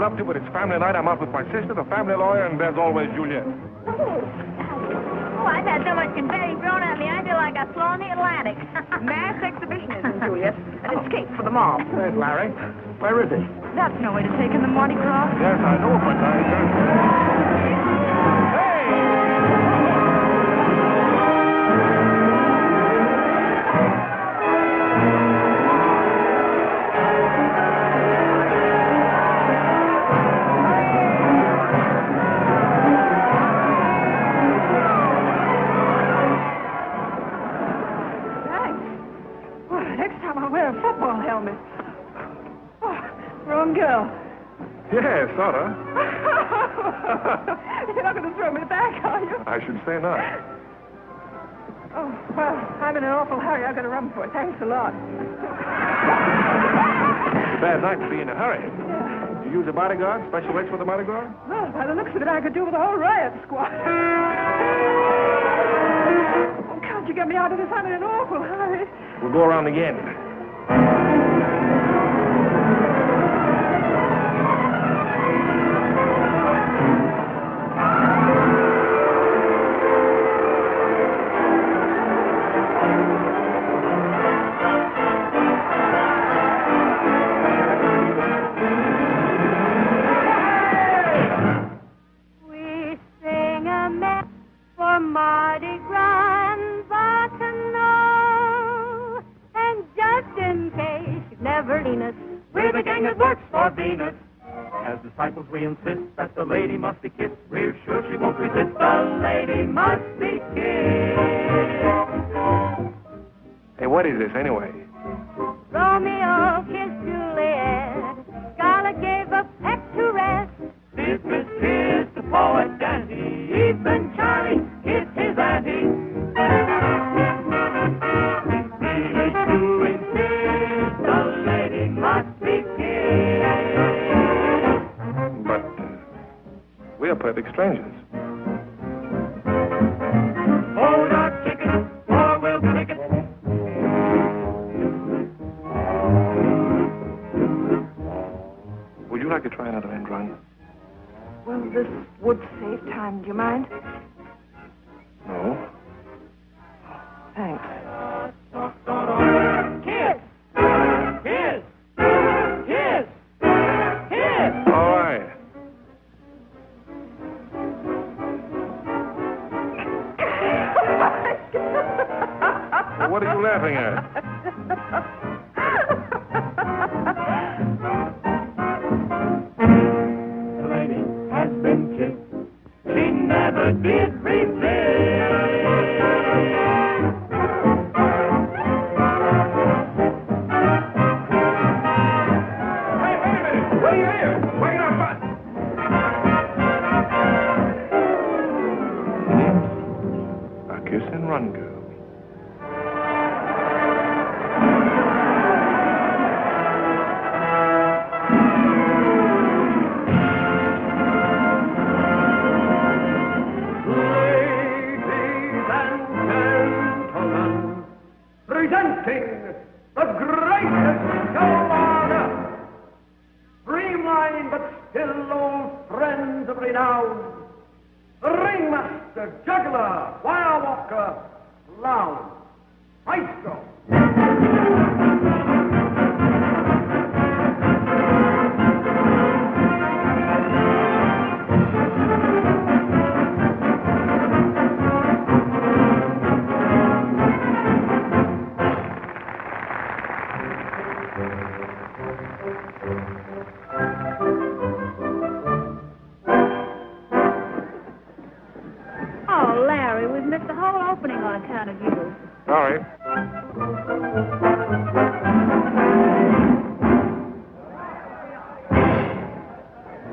up to, but it's family night. I'm out with my sister, the family lawyer, and there's always Juliet. Oh, I've had so much confetti thrown at me, I feel like I flew on the Atlantic. Mass exhibitionism, Juliet. An escape for the mob. There's Larry. Where is he? That's no way to take in the Mardi Gras. Yes, I know, but yeah, sort of. You're not going to throw me back, are you? I should say not. Oh, well, I'm in an awful hurry. I've got to run for it. Thanks a lot. It's a bad night to be in a hurry. Yeah. You use a bodyguard? Special rates for the Mardi Gras? Well, by the looks of it, I could do with a whole riot squad. Oh, can't you get me out of this? I'm in an awful hurry. We'll go around again. Mardi Gras and Bacchanal. And just in case you've never seen us, we're the gang that works for Venus. As disciples we insist that the lady must be kissed. We're sure she won't resist. The lady must be kissed. Hey, what is this anyway? Romeo kissed Juliet. Scarlett gave a peck to rest. This is kiss the poet dandy. Even Charlie kissed his auntie. Really to insist the lady must be kissed. But we are perfect strangers. Hold our chicken, or we'll kick it. Would you like to try another end run? Well, this would save time. Do you mind? No. Thanks. Kiss! Kiss! Kiss! Kiss! All right. What are you laughing at? The lady has been kissed. She never did resist. Hey, wait a minute! What are you here? Wait up, fun! A kiss and run, girl. Presenting the greatest show on earth. Streamlined but still old friends of renown. The ringmaster, juggler, wire walker, clown, maestro. Oh, Larry, we've missed the whole opening on account of you. Sorry.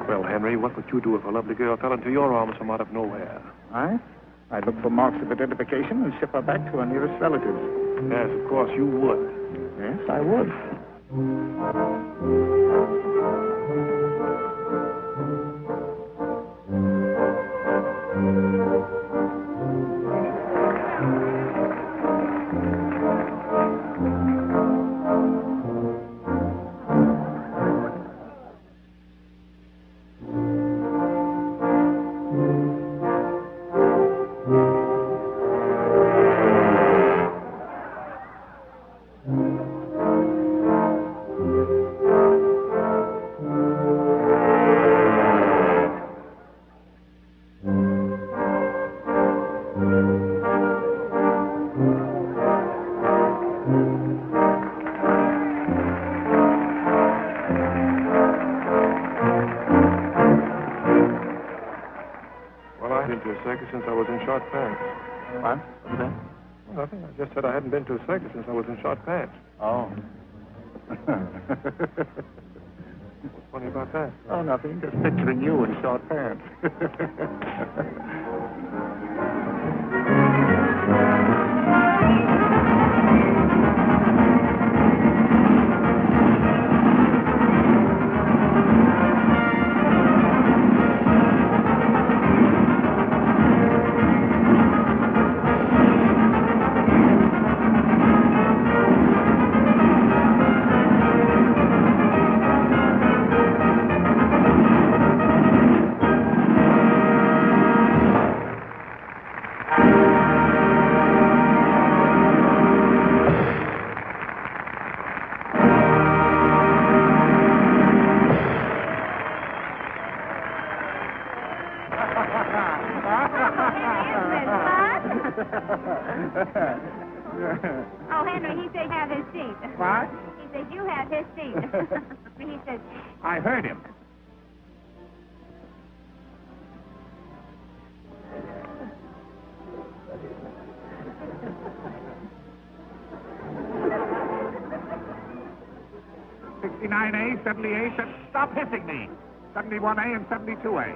Well, Henry, what would you do if a lovely girl fell into your arms from out of nowhere? I'd look for marks of identification and ship her back to her nearest relatives. Yes, of course, you would. Yes, I would. to a circus since I was in short pants. What? What was that? Well, nothing. I just said I hadn't been to a circus since I was in short pants. Oh. What's funny about that? Oh, nothing. Just picturing you in short pants. Oh, Henry, he said have his seat. What? He said you have his seat. He said... I heard him. $69A, 78. Stop hissing me. 71A and 72A.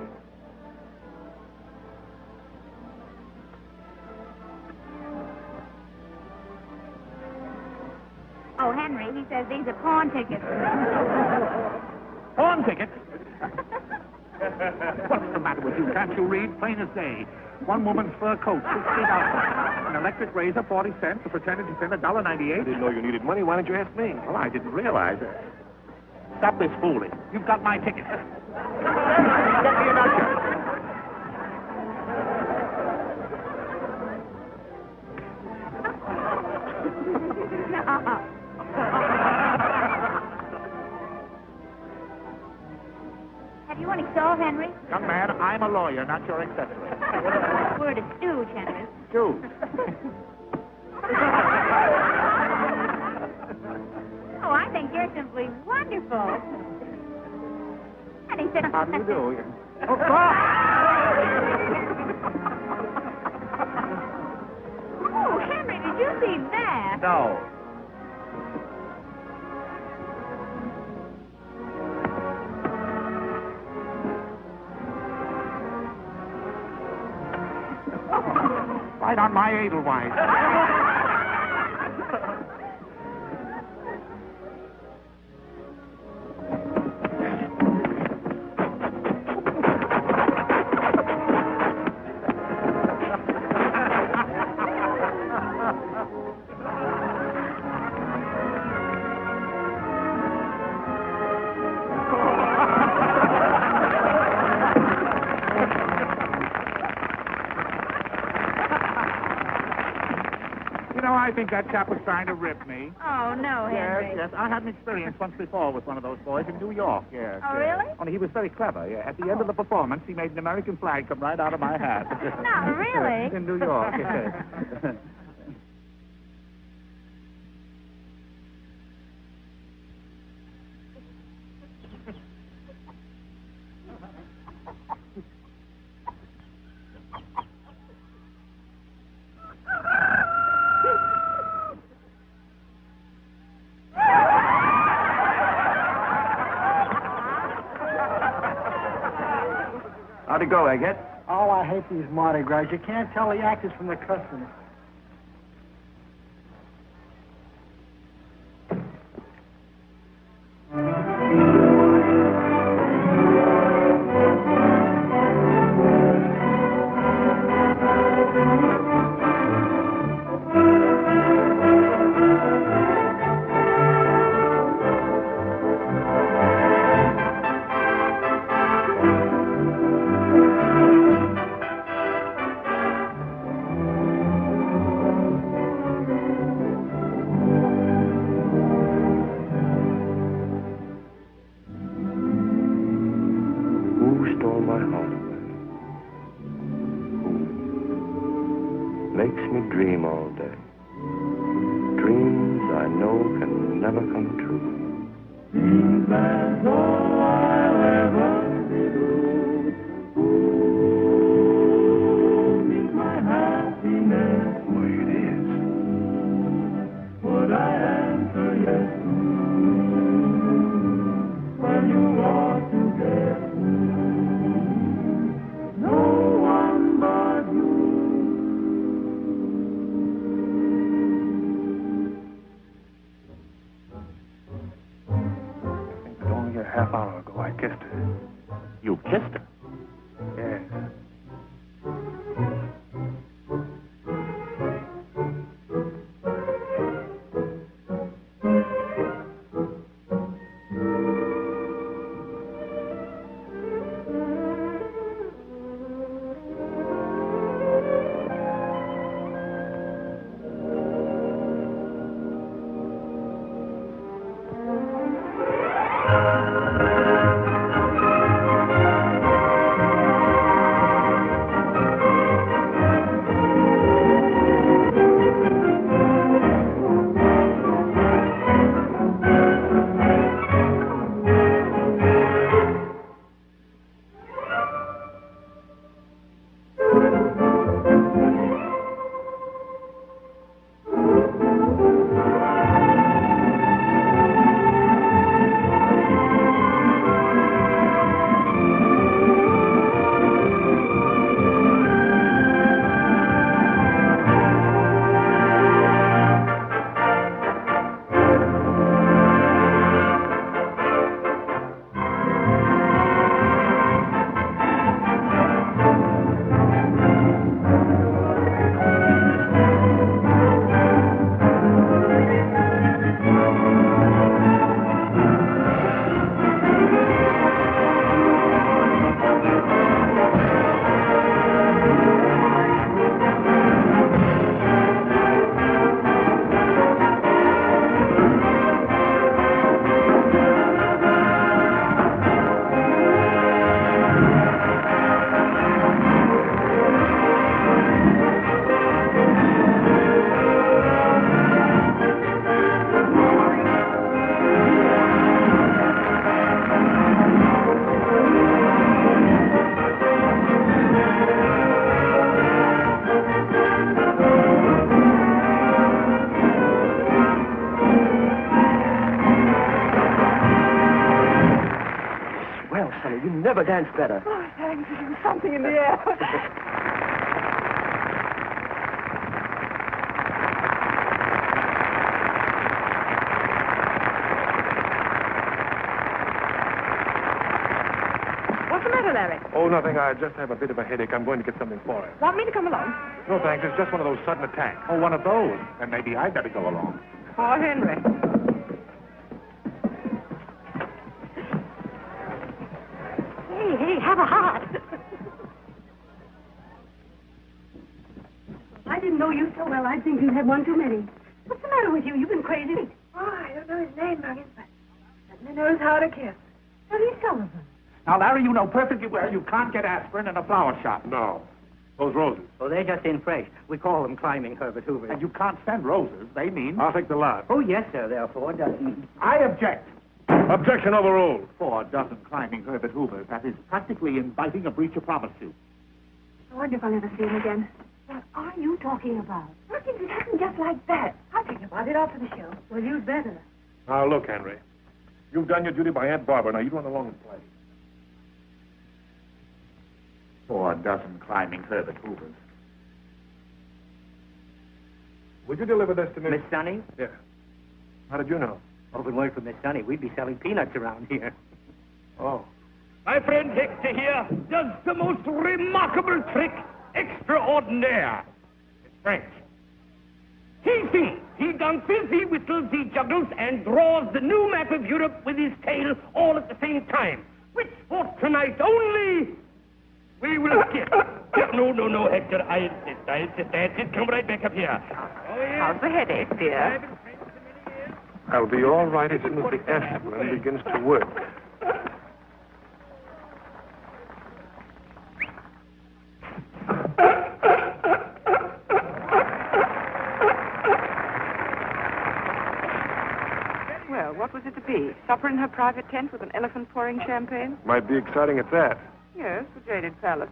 Oh, Henry, he says these are pawn tickets. Pawn tickets? What's the matter with you? Can't you read? Plain as day. One woman's fur coat, $60. An electric razor, 40 cents. A fraternity pin, $1.98. I didn't know you needed money. Why didn't you ask me? Well, I didn't realize it. Stop this fooling. You've got my ticket. Get me an usher. Have you any soul, Henry? Young man, I'm a lawyer, not your accessory. We're a stooge, Henry. Dude. Oh, I think you're simply wonderful. And he said... How do you do? Oh, Henry, did you see that? No. Right on my Edelweiss. I think that chap was trying to rip me. Oh, no, Henry. Yes. I had an experience once before with one of those boys in New York, yes. Oh, really? Only he was very clever, yeah. At the end of the performance, he made an American flag come right out of my hat. Not really? In New York, yes. How'd it go, Eggett? Oh, I hate these Mardi Gras. You can't tell the actors from the customers. Makes me dream all day. Dreams I know can never come true. Dreams that's all I'll ever do. Ooh. never danced better. Oh, thanks. There was something in the air. What's the matter, Larry? Oh, nothing. I just have a bit of a headache. I'm going to get something for it. Want me to come along? No, thanks. It's just one of those sudden attacks. Oh, one of those. Then maybe I'd better go along. Poor Henry. Hey, have a heart. I didn't know you so well. I'd think you'd had one too many. What's the matter with you? You've been crazy. Oh, I don't know his name, Muggins, but certainly knows how to kiss. Eddie Sullivan. Now, Larry, you know perfectly well you can't get aspirin in a flower shop. No. Those roses. Oh, they're just in fresh. We call them climbing Herbert Hoover. And you can't send roses. They mean... I'll take the lot. Oh, yes, sir. There are 4 dozen. I object. Objection overruled. 4 dozen climbing Herbert Hoovers. That is practically inviting a breach of promise suit. I wonder if I'll ever see him again. What are you talking about? Perkins, it happened just like that. I'll think about it after the show. Well, you'd better. Now, look, Henry. You've done your duty by Aunt Barbara. Now, you run along and play. 4 dozen climbing Herbert Hoovers. Would you deliver this to me? Miss Sonny? Yeah. How did you know? Oh, if it weren't for Miss Sonny, we'd be selling peanuts around here. Oh. My friend Hector here does the most remarkable trick extraordinaire. It's French. He sings, he dances, he whistles, he juggles, and draws the new map of Europe with his tail all at the same time. Which for tonight only we will skip. No, Hector, I insist. That's it. Come right back up here. Oh, yes. How's the headache, dear? I'll be all right as soon as the aspirin begins to work. Well, what was it to be? Supper in her private tent with an elephant pouring champagne? Might be exciting at that. Yes, the Jaded Palace.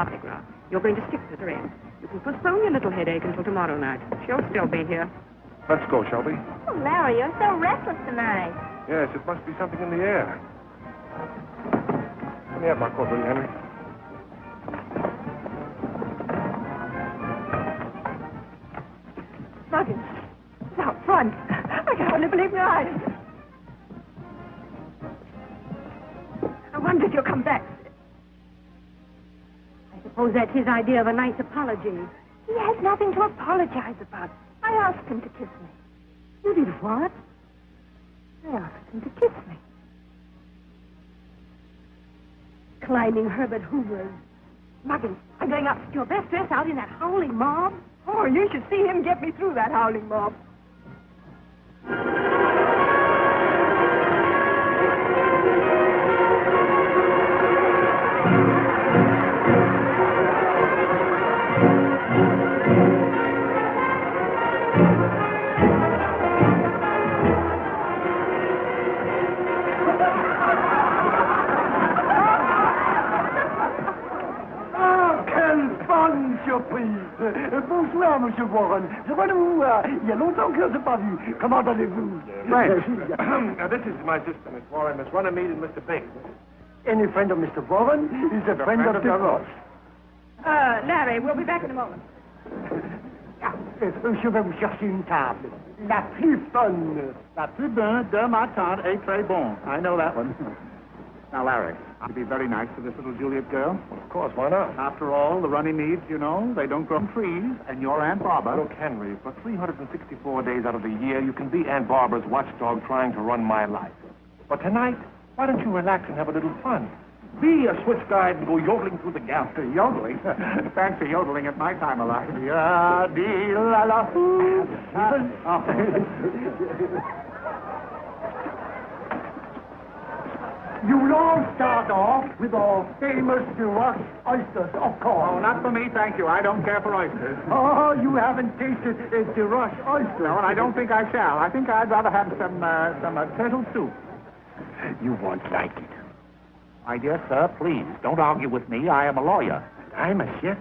Mardi Gras. You're going to stick with her in. You can postpone your little headache until tomorrow night. She'll still be here. Let's go, shall we? Oh, Larry, you're so restless tonight. Yes, it must be something in the air. Let me have my coat, will you, Henry? Muggins, it's out front. I can hardly believe my eyes. I wonder if you'll come back. I suppose that's his idea of a nice apology. He has nothing to apologize about. I asked him to kiss me. You did what? I asked him to kiss me. Climbing Herbert Hoover's. Muggins, I'm going up to your best dress out in that howling mob. Oh, you should see him get me through that howling mob. Bonsoir, Monsieur Warren. Je vois nous, il y a longtemps que je ne pas vu. Comment allez-vous? French. Now, this is my sister, Miss Warren, Miss Runnymede, and Mr. Bing. Any friend of Mr. Warren is a friend of the Ross. Larry, we'll be back in a moment. Je vais vous chercher une table. La plus bonne. La plus bonne de ma tante est très bon. I know that one. Now, Larry, you'd be very nice to this little Juliet girl. Of course, why not? After all, the Runnymedes, you know, they don't grow on trees, and your Aunt Barbara... Look, Henry, for 364 days out of the year, you can be Aunt Barbara's watchdog trying to run my life. But tonight, why don't you relax and have a little fun? Be a Swiss guide and go yodeling through the gap. Yodeling? Fancy yodeling at my time of life. Ya-dee-la-la-hoo. You'll all start off with our famous Rush oysters, of course. Oh, not for me, thank you. I don't care for oysters. Oh, you haven't tasted the Rush oysters. No, and I don't think I shall. I think I'd rather have some turtle soup. You won't like it. My dear sir, please, don't argue with me. I am a lawyer. I'm a chef,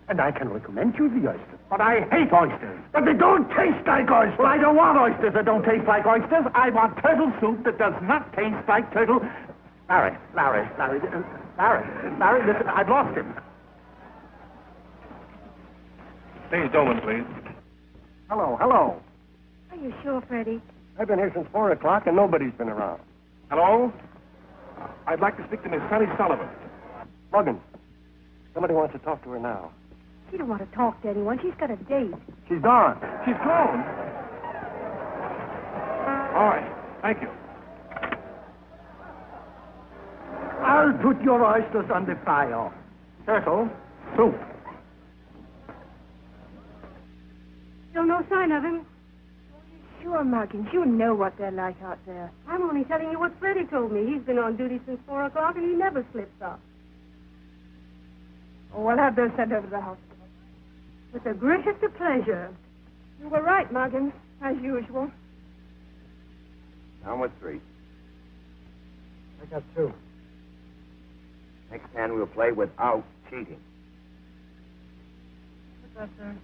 and I can recommend you the oysters. But I hate oysters. But they don't taste like oysters. Well, I don't want oysters that don't taste like oysters. I want turtle soup that does not taste like turtle... Larry, listen, I've lost him. Please, Dolan, please. Hello. Are you sure, Freddie? I've been here since 4 o'clock, and nobody's been around. Hello? I'd like to speak to Miss Sonny Sullivan. Muggins, somebody wants to talk to her now. She don't want to talk to anyone. She's got a date. She's gone. She's gone. All right. Thank you. I'll put your oysters on the fire. Turtle soup. Still no sign of him? Sure, Muggins. You know what they're like out there. I'm only telling you what Freddie told me. He's been on duty since 4 o'clock, and he never slips up. Oh, we'll have those sent over to the hospital. With the greatest of pleasure. You were right, Muggins, as usual. Down with 3. I got 2. Next hand we'll play without cheating. What's that, sir?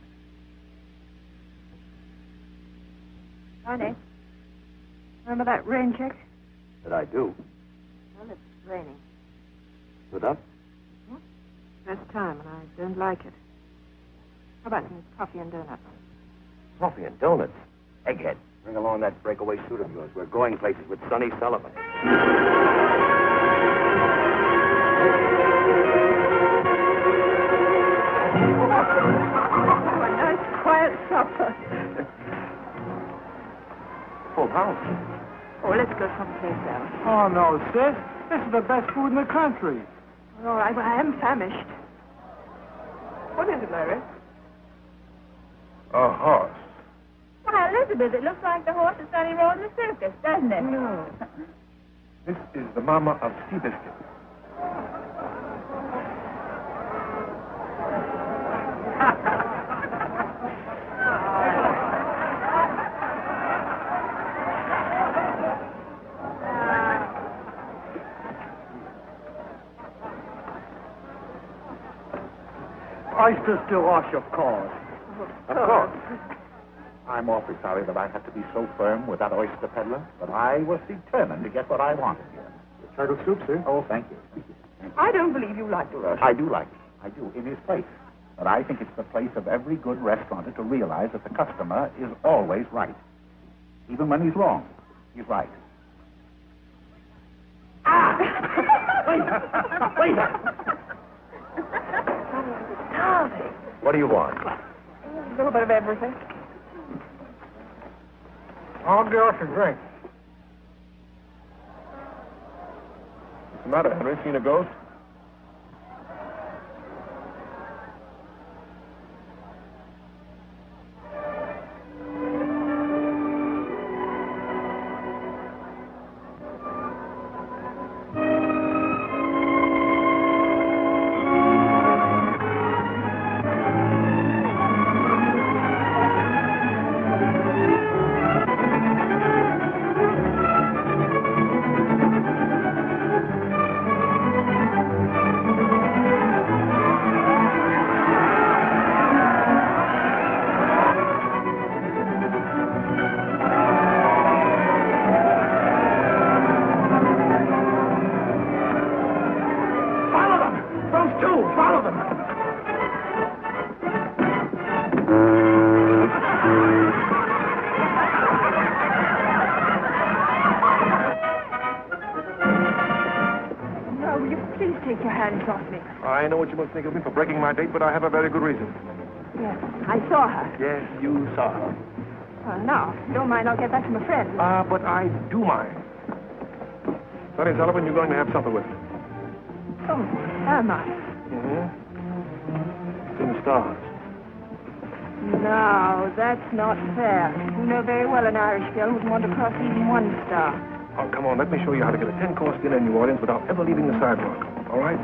Honey, remember that rain check? That I do. Well, it's raining. Put up? First time, and I don't like it. How about some coffee and donuts? Coffee and donuts. Egghead, bring along that breakaway suit of yours. We're going places with Sonny Sullivan. A nice, quiet supper. Full house. Oh, let's go someplace else. Oh, no, sis. This is the best food in the country. All right, well, I am famished. What is it, Larry? A horse. Why, Elizabeth, it looks like the horse that Sonny rode in the circus, doesn't it? No. This is the mama of Seabiscuit. Oysters to wash, of course. Of course. I'm awfully sorry that I had to be so firm with that oyster peddler, but I was determined to get what I wanted here. Turtle soup, sir. Oh, thank you. I don't believe you like the Rush. I do like it. I do, in his place. But I think it's the place of every good restaurateur to realize that the customer is always right. Even when he's wrong, he's right. Wait. What do you want? A little bit of everything. I'll get us a drink. What's the matter, Henry? Seen a ghost? take your hands off me. I know what you must think of me for breaking my date, but I have a very good reason. Yes, I saw her. Yes, you saw her. Well, now, if you don't mind, I'll get back to my friend. But I do mind. Sonny Sullivan, you're going to have supper with me. Oh, am I? Mm-hmm. It's in the stars. No, that's not fair. You know very well an Irish girl wouldn't want to cross even one star. Oh, come on, let me show you how to get a 10-course dinner in New Orleans without ever leaving the sidewalk. All right?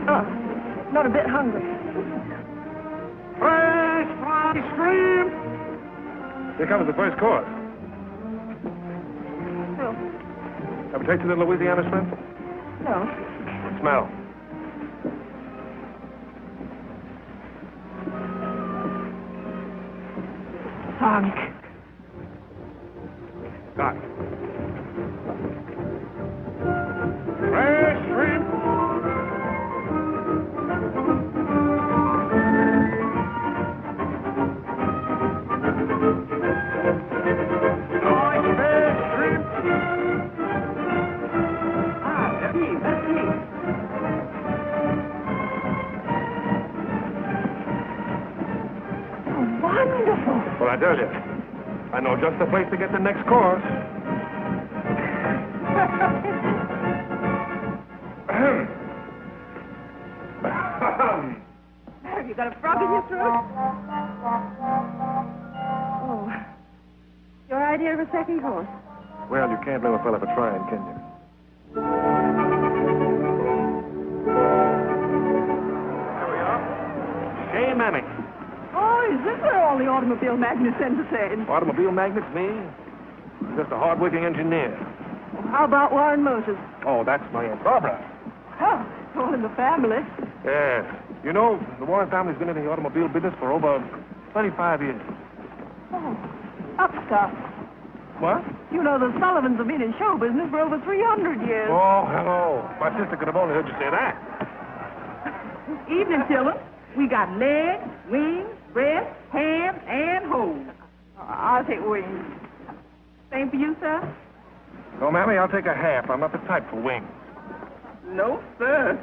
Oh, not a bit hungry. Fresh fried shrimp! Here comes the first course. No. Ever tasted the Louisiana shrimp? No. Smell. Funk. Got it. Fresh shrimp! Well, I tell you, I know just the place to get the next course. Have you got a frog in your throat? Oh. Your idea of a second course? Well, you can't blame a fella for trying, can you? There we are. Hey, Mammy. Oh, is this where all the automobile magnets entertain? Automobile magnets, me? Just a hard-working engineer. How about Warren Moses? Oh, that's my Aunt Barbara. Oh, it's all in the family. Yes. You know, the Warren family's been in the automobile business for over 25 years. Oh, upstart. What? You know, the Sullivans have been in show business for over 300 years. Oh, hello. My sister could have only heard you say that. Evening, children. We got legs, wings, breast, ham, and hose. I'll take wings. Same for you, sir? No, Mammy, I'll take a half. I'm not the type for wings. No, sir.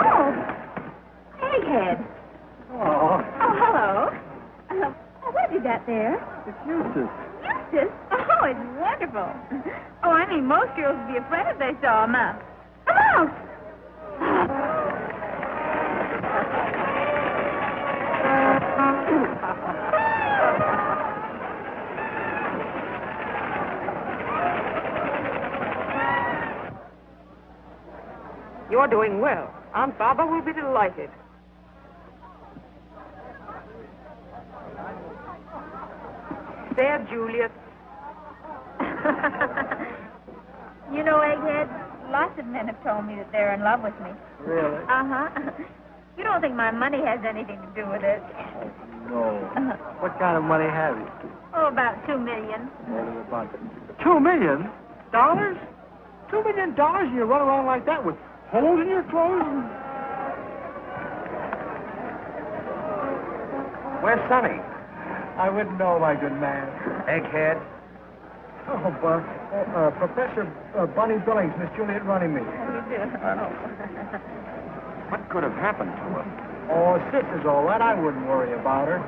Oh, egghead. Oh, Oh, hello. What is that there? it's Eustace. Eustace? Oh, it's wonderful. Oh, I mean, most girls would be afraid if they saw a mouse. A mouse! You're doing well. Aunt Barbara will be delighted. There, Juliet. You know, Egghead, lots of men have told me that they're in love with me. Really? Uh-huh. You don't think my money has anything to do with it? No. What kind of money have you? Oh, about $2 million. $2 million? $2 million and you run around like that with holes in your clothes? Where's Sonny? I wouldn't know, my good man. Egghead. Oh, Professor Bunny Billings, Miss Juliet running me. What could have happened to her? Oh, sister's all right. I wouldn't worry about her.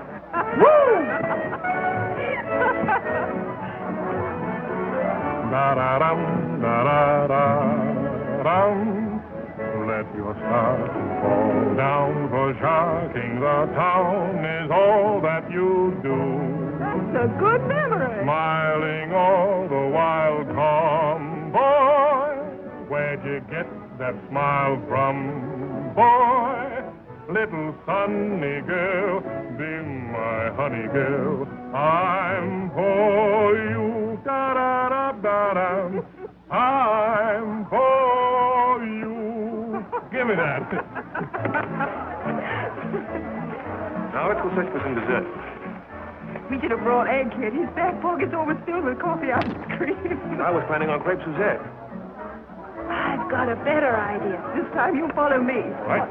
Da-da-dum, da-da-da-dum. Let your stars fall down, for sharking the town is all that you do. That's a good memory. Smiling all the while, come, boy. Where'd you get that smile from, boy? Little sunny girl, be my honey girl. I'm for you, da-da-da-da-da. I'm for you. Give me that. Now let's go search for some dessert. We should have brought Egghead. His back pocket's overfilled with coffee ice cream. I was planning on crepe Suzette. I've got a better idea. This time you follow me. Right?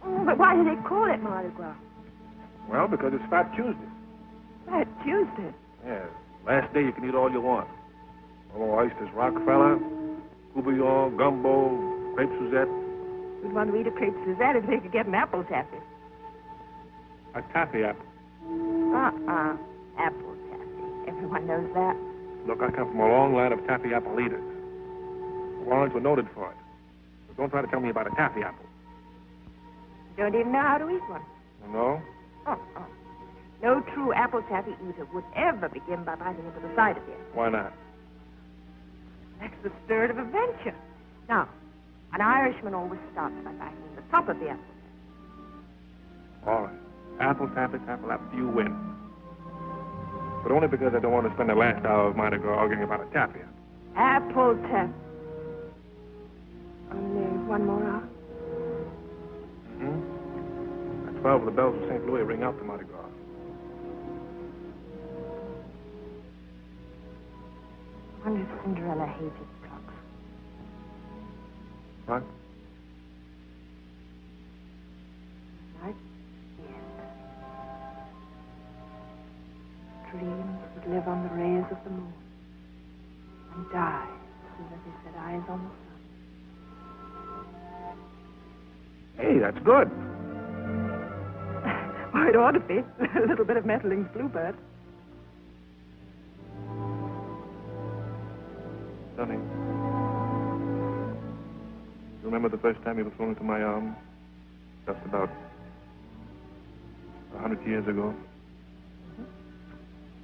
Oh, but why do they call it Mardi Gras? Well, because it's Fat Tuesday. Fat Tuesday. Yeah, last day you can eat all you want. Oh, oysters, Rockefeller, courtbouillon, gumbo, crepe Suzette. We'd want to eat a crepe Suzette if they could get an apple taffy. A taffy apple. Apple taffy. Everyone knows that. Look, I come from a long line of taffy apple eaters. The Warrens were noted for it. So don't try to tell me about a taffy apple. You don't even know how to eat one. No? Oh. No true apple taffy eater would ever begin by biting into the side of the apple. Why not? That's the spirit of adventure. Now, an Irishman always starts by biting the top of the apple. All right. Apple taffy, you win. But only because I don't want to spend the last hour of Mardi Gras arguing about a taffy apple. Apple taffy. Only one more hour? Mm-hmm. At 12, the bells of St. Louis ring out the Mardi Gras. I wonder if Cinderella hated clocks. What? Night? Yes. Dreams would live on the rays of the moon and die as soon as they set eyes on the sun. Hey, that's good. Oh, it ought to be. A little bit of Mettling's Bluebird. Sonny, you remember the first time you were thrown into my arms? Just about 100 years ago.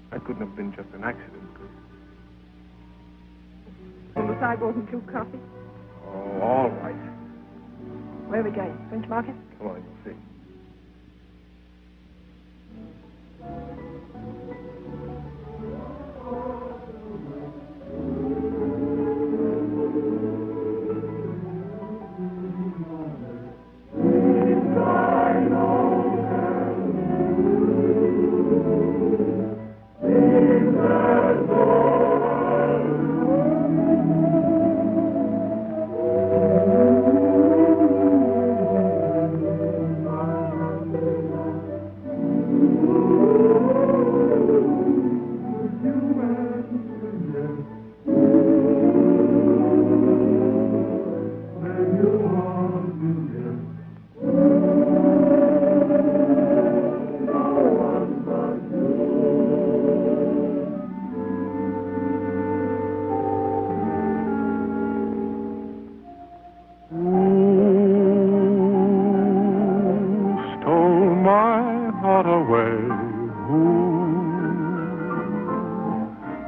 That couldn't have been just an accident, could it? On the sidewalk and 2 coffee. Oh, all right. Where are we going? French Market? Come on, you'll see.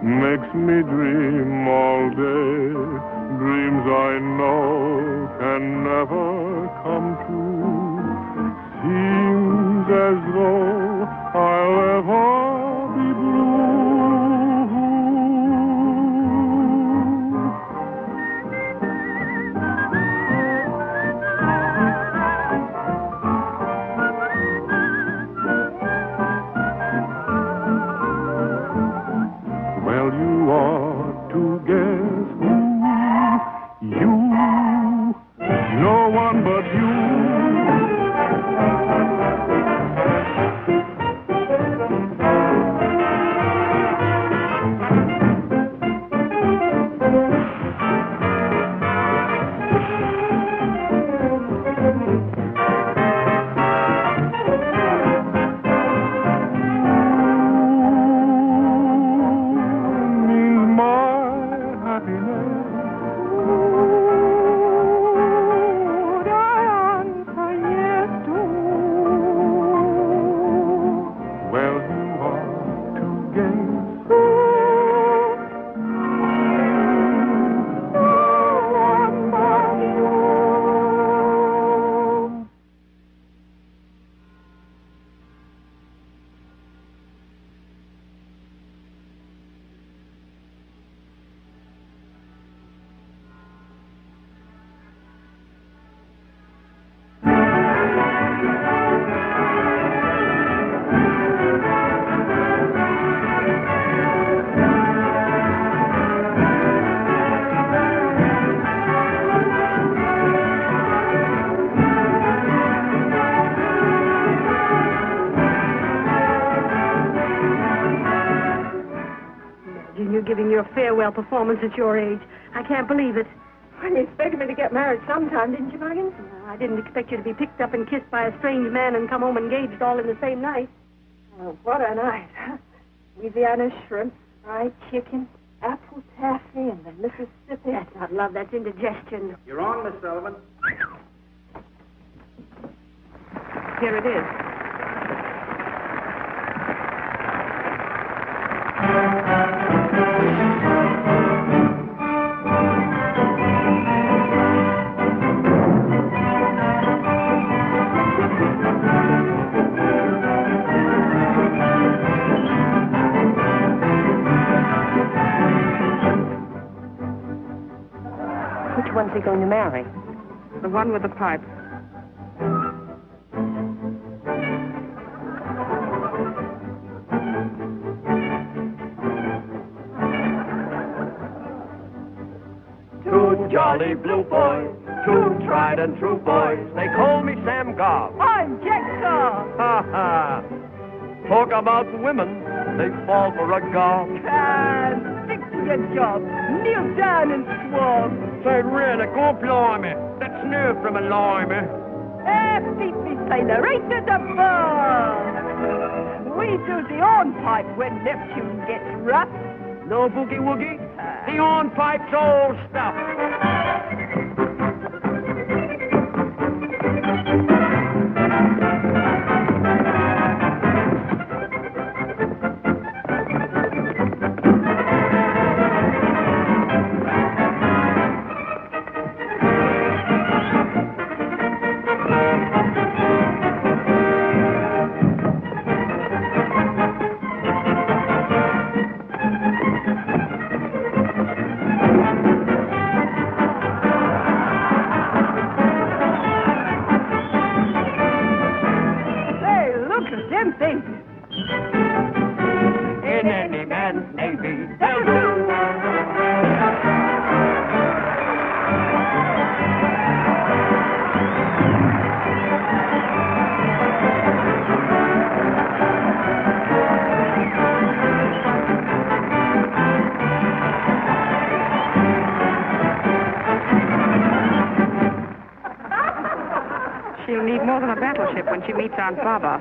Makes me dream all day, dreams I know can never come true. Seems as though I'll ever be blue. Well, you ought to guess who you, no one but you. your farewell performance at your age. I can't believe it. Well, you expected me to get married sometime, didn't you, Muggins? I didn't expect you to be picked up and kissed by a strange man and come home engaged all in the same night. Oh, what a night. Louisiana shrimp, fried chicken, apple taffy, and the Mississippi. That's not love, that's indigestion. You're on, Miss Sullivan. Here it is. Which one's he going to marry? The one with the pipe. Two jolly blue boys, two tried and true boys. They call me Sam Gobb. I'm Jack Gobb. Ha ha! Talk about women, they fall for a gob. Stick to your job. Kneel down and swab. Say, really, go blimey. That's new from a limey. Beat me, sailor, right to the ball. We do the hornpipe when Neptune gets rough. No boogie-woogie? The hornpipe's all stuff. In any man's navy, they'll do. She'll need more than a battleship when she meets Aunt Baba.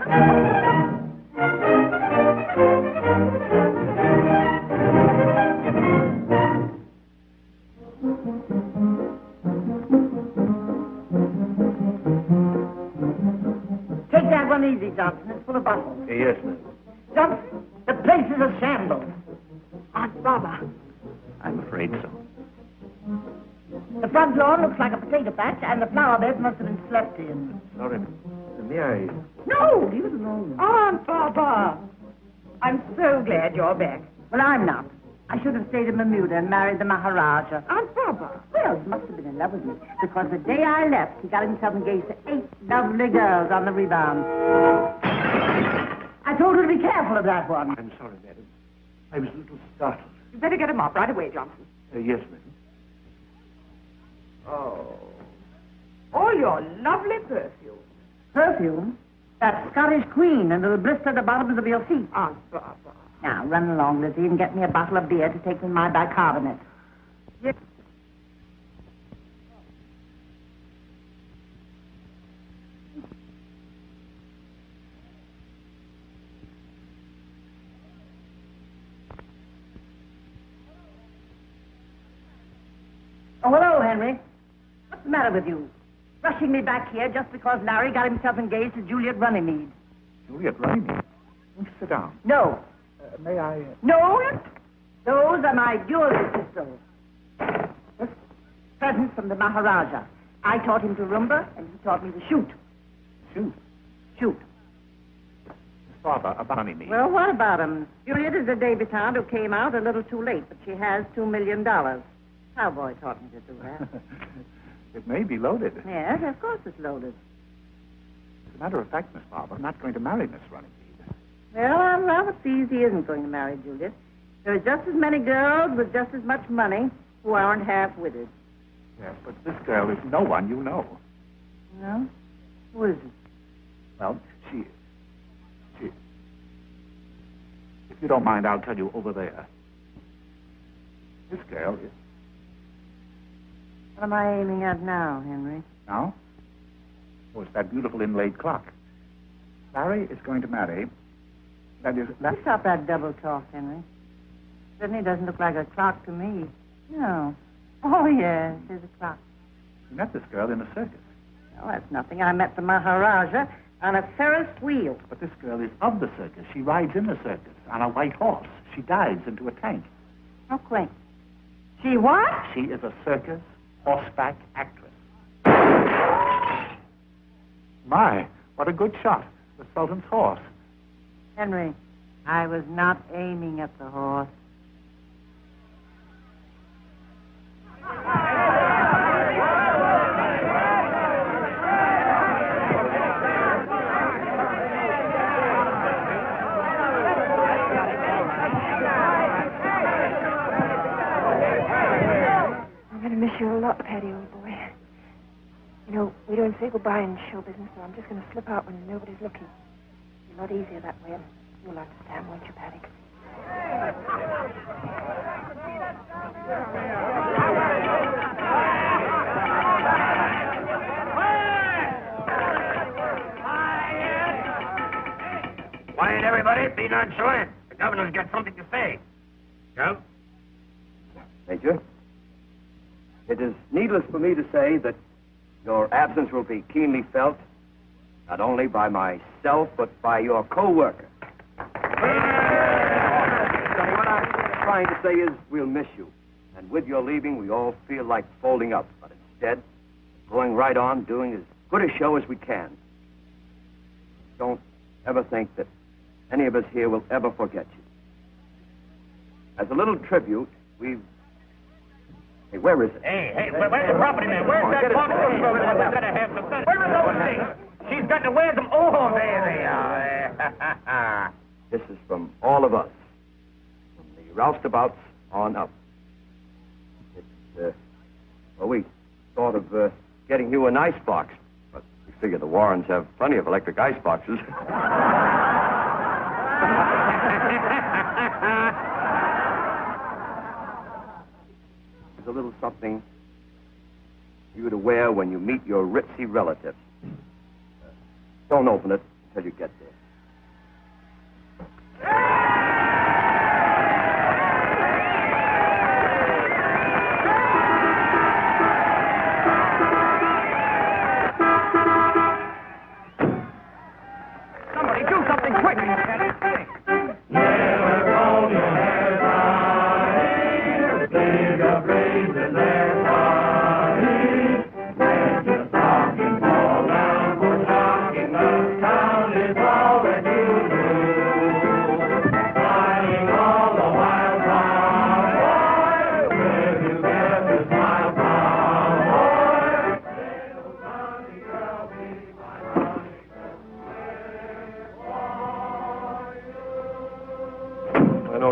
Take that one easy, Johnson. It's full of bottles. Yes, ma'am. Johnson, the place is a shambles. Aunt Baba. I'm afraid so. The front lawn looks like a potato patch, and the flower bed must have been slept in. Sorry. May I? No, leave it alone. Aunt Baba. I'm so glad you're back. Well, I'm not. I should have stayed in Bermuda and married the Maharaja. Aunt Baba. Well, he must have been in love with me, because the day I left, he got himself engaged to 8 lovely girls on the rebound. I told her to be careful of that one. I'm sorry, madam. I was a little startled. You better get him up right away, Johnson. Yes, madam. Oh, your lovely perfume. Perfume? That Scottish Queen, and it'll blister the bottoms of your feet. Aunt Baba. Now, run along, Lizzie, and get me a bottle of beer to take with my bicarbonate. Yes. Oh, hello, Henry. What's the matter with you? Rushing me back here just because Larry got himself engaged to Juliet Runnymede. Juliet Runnymede. Won't you sit down? No. May I? No? Those are my jewelry pistols. This present from the Maharaja. I taught him to rumba, and he taught me to shoot. Shoot. Shoot. Father, about Runnymede. Well, what about him? Juliet is a debutante who came out a little too late, but she has $2 million. Cowboy taught me to do that. It may be loaded. Yes, of course it's loaded. As a matter of fact, Miss Barber, I'm not going to marry Miss Runnymede. Well, I'm rather pleased he isn't going to marry Juliet. There are just as many girls with just as much money who aren't half-witted. Yes, but this girl is no one you know. No? Who is it? Well, she... If you don't mind, I'll tell you over there. This girl is... What am I aiming at now, Henry? Now? Oh, it's that beautiful inlaid clock. Larry is going to marry... That is... Stop that double talk, Henry. Certainly doesn't look like a clock to me. No. Oh, yes, there's a clock. You met this girl in a circus. Oh, that's nothing. I met the Maharaja on a Ferris wheel. But this girl is of the circus. She rides in the circus on a white horse. She dives into a tank. How quaint. She what? She is a circus horseback actress. My, what a good shot. The Sultan's horse. Henry, I was not aiming at the horse. I'm going to miss you a lot, Patty, old boy. You know, we don't say goodbye in show business, so I'm just going to slip out when nobody's looking. It's a lot easier that way, and you'll understand, won't you, Patty? Quiet, everybody. Be nonchalant. The governor's got something to say. Joe? Major, it is needless for me to say that your absence will be keenly felt, not only by myself, but by your co-worker. What I'm trying to say is we'll miss you. And with your leaving, we all feel like folding up. But instead, going right on, doing as good a show as we can. Don't ever think that any of us here will ever forget you. As a little tribute, we've... Hey, where is it? Hey, where's the property man? Where's that box? We've got to have some fun. Where are those things? She's got to wear them. Oh, there they are. This is from all of us, from the roustabouts on up. It's, well, we thought of getting you an ice box, but we figure the Warrens have plenty of electric ice boxes. It's a little something for you to wear when you meet your ritzy relatives. Don't open it until you get there. Somebody do something quick.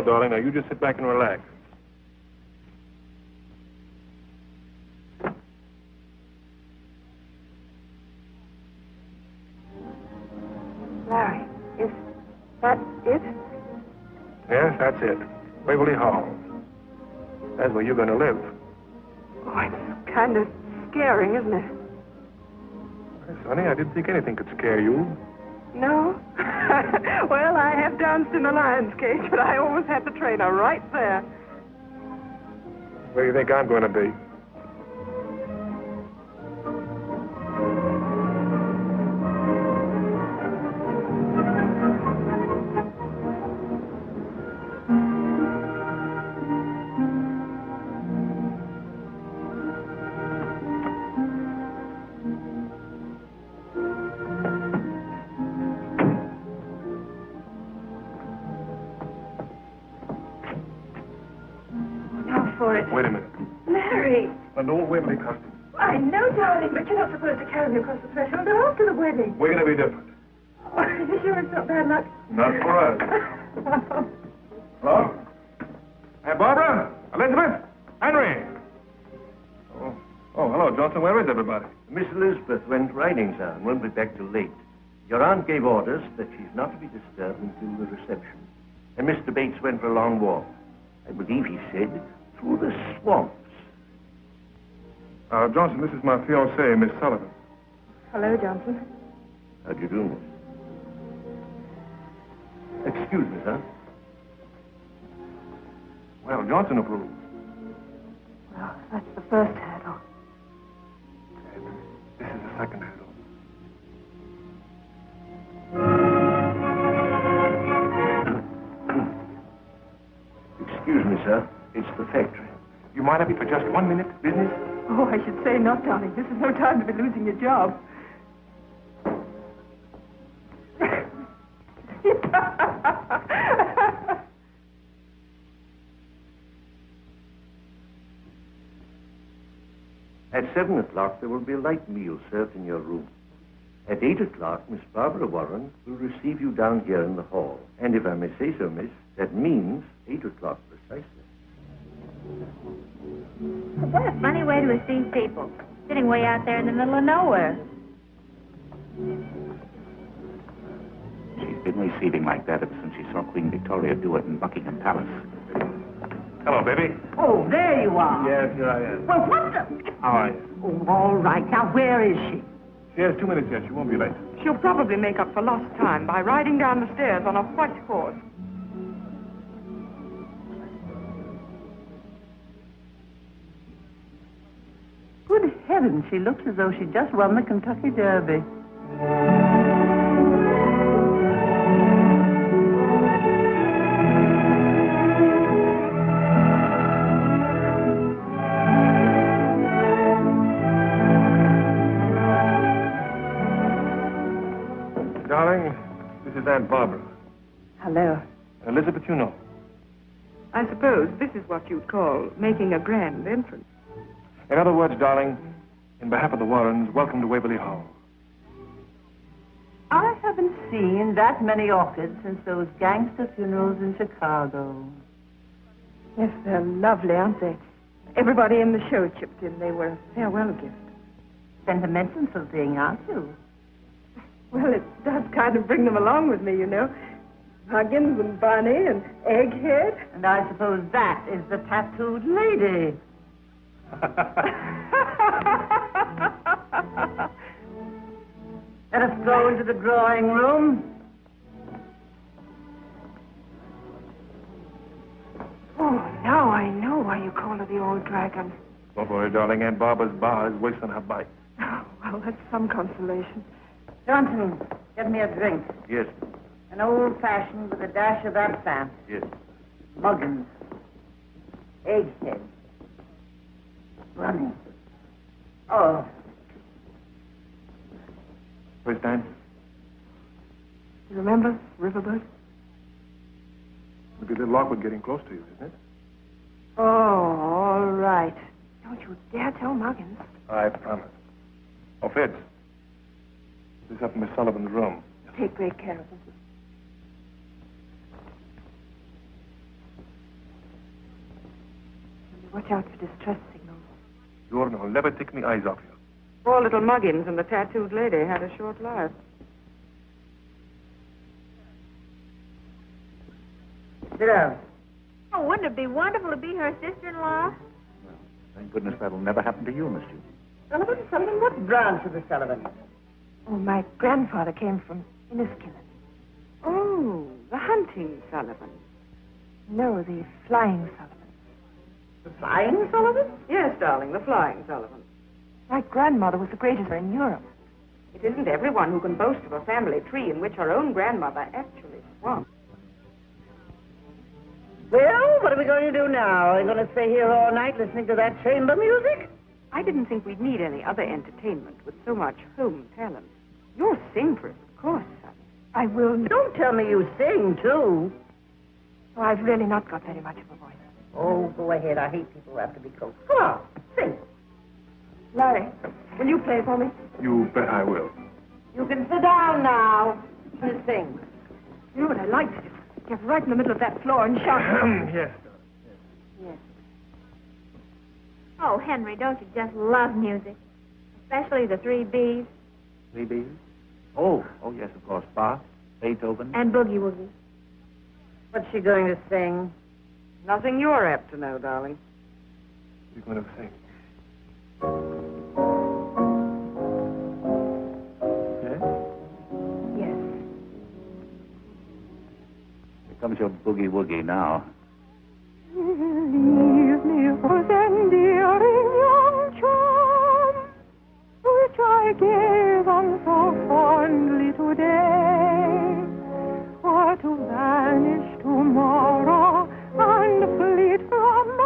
Darling, now you just sit back and relax. Larry, is that it? Yes, that's it. Waverly Hall. That's where you're going to live. Oh, it's kind of scary, isn't it? Hey, Sonny, I didn't think anything could scare you. No? Well, I have danced in a lion's cage, but I always had the trainer right there. Where do you think I'm going to be? Wait a minute. Larry! An old Waverly costume. I know, darling, but you're not supposed to carry me across the threshold after the wedding. We're going to be different. Oh, are you sure it's not bad luck? Not for us. Hello? Hey, Barbara? Elizabeth? Henry? Oh, hello, Johnson. Where is everybody? Miss Elizabeth went riding, sir, and won't be back till late. Your aunt gave orders that she's not to be disturbed until the reception. And Mr. Bates went for a long walk. I believe he said through the swamps. Johnson, this is my fiancée, Miss Sullivan. Hello, Johnson. How do you do, miss? Excuse me, sir. Well, Johnson approves. Well, that's the first hurdle. This is the second hurdle. Excuse me, sir. It's the factory. You mind if we for just 1 minute? Business? Oh, I should say not, darling. This is no time to be losing your job. At 7 o'clock, there will be a light meal served in your room. At 8 o'clock, Miss Barbara Warren will receive you down here in the hall. And if I may say so, miss, that means 8 o'clock precisely. What a funny way to receive people. Sitting way out there in the middle of nowhere. She's been receiving like that ever since she saw Queen Victoria do it in Buckingham Palace. Hello, baby. Oh, there you are. Yes, here I am. Well, what the... How are you? Oh, all right. Now, where is she? She has 2 minutes yet. She won't be late. She'll probably make up for lost time by riding down the stairs on a white horse. Good heavens, she looks as though she just won the Kentucky Derby. Darling, this is Aunt Barbara. Hello. Elizabeth, you know. I suppose this is what you'd call making a grand entrance. In other words, darling, in behalf of the Warrens, welcome to Waverly Hall. I haven't seen that many orchids since those gangster funerals in Chicago. Yes, they're lovely, aren't they? Everybody in the show chipped in. They were a farewell gift. Sentimental sort of thing, aren't you? Well, it does kind of bring them along with me, you know. Huggins and Bunny and Egghead. And I suppose that is the tattooed lady. Let us go into the drawing room. Oh, now I know why you call her the old dragon. Don't worry, darling. Aunt Barbara's bar is wasting her bite. Oh, well, that's some consolation. Johnson, get me a drink. Yes, An old-fashioned with a dash of absinthe. yes. Muggins. Egghead. Running. Oh, First time? You remember Riverbird? It'll be a little awkward getting close to you, isn't it? Oh, all right. Don't you dare tell Muggins. I promise. Oh, Fitz. This is up in Miss Sullivan's room. Take great care of him. Watch out for distress signals. You'll never take me eyes off you. Poor little Muggins and the tattooed lady had a short life. sit down. Oh, wouldn't it be wonderful to be her sister-in-law? Thank goodness that'll never happen to you, Miss Judy. Sullivan, what branch of the Sullivan? Oh, my grandfather came from Inescort. Oh, the hunting Sullivan. No, the flying Sullivan. The flying Sullivan? Yes, darling, the flying Sullivan. My grandmother was the greatest in Europe. It isn't everyone who can boast of a family tree in which her own grandmother actually swung. Well, what are we going to do now? Are we going to stay here all night listening to that chamber music? I didn't think we'd need any other entertainment with so much home talent. You're singstress, of course, son. I will. Don't tell me you sing, too. Oh, I've really not got very much of a voice. Oh, go ahead. I hate people who have to be coached. Come on, sing. Larry, will you play for me? You bet I will. You can sit down now and sing. You know what I'd like to do? Get right in the middle of that floor and shout. Yes. Yes. Oh, Henry, don't you just love music? Especially the 3 Bs 3 Bs? Oh, yes, of course. Bach, Beethoven. and Boogie Woogie. What's she going to sing? Nothing you're apt to know, darling. You're going to sing. Yes? Yes. Here comes your boogie-woogie now. Leave me rose endearing young charm, which I gave on so fondly today, or to vanish tomorrow and fleet from my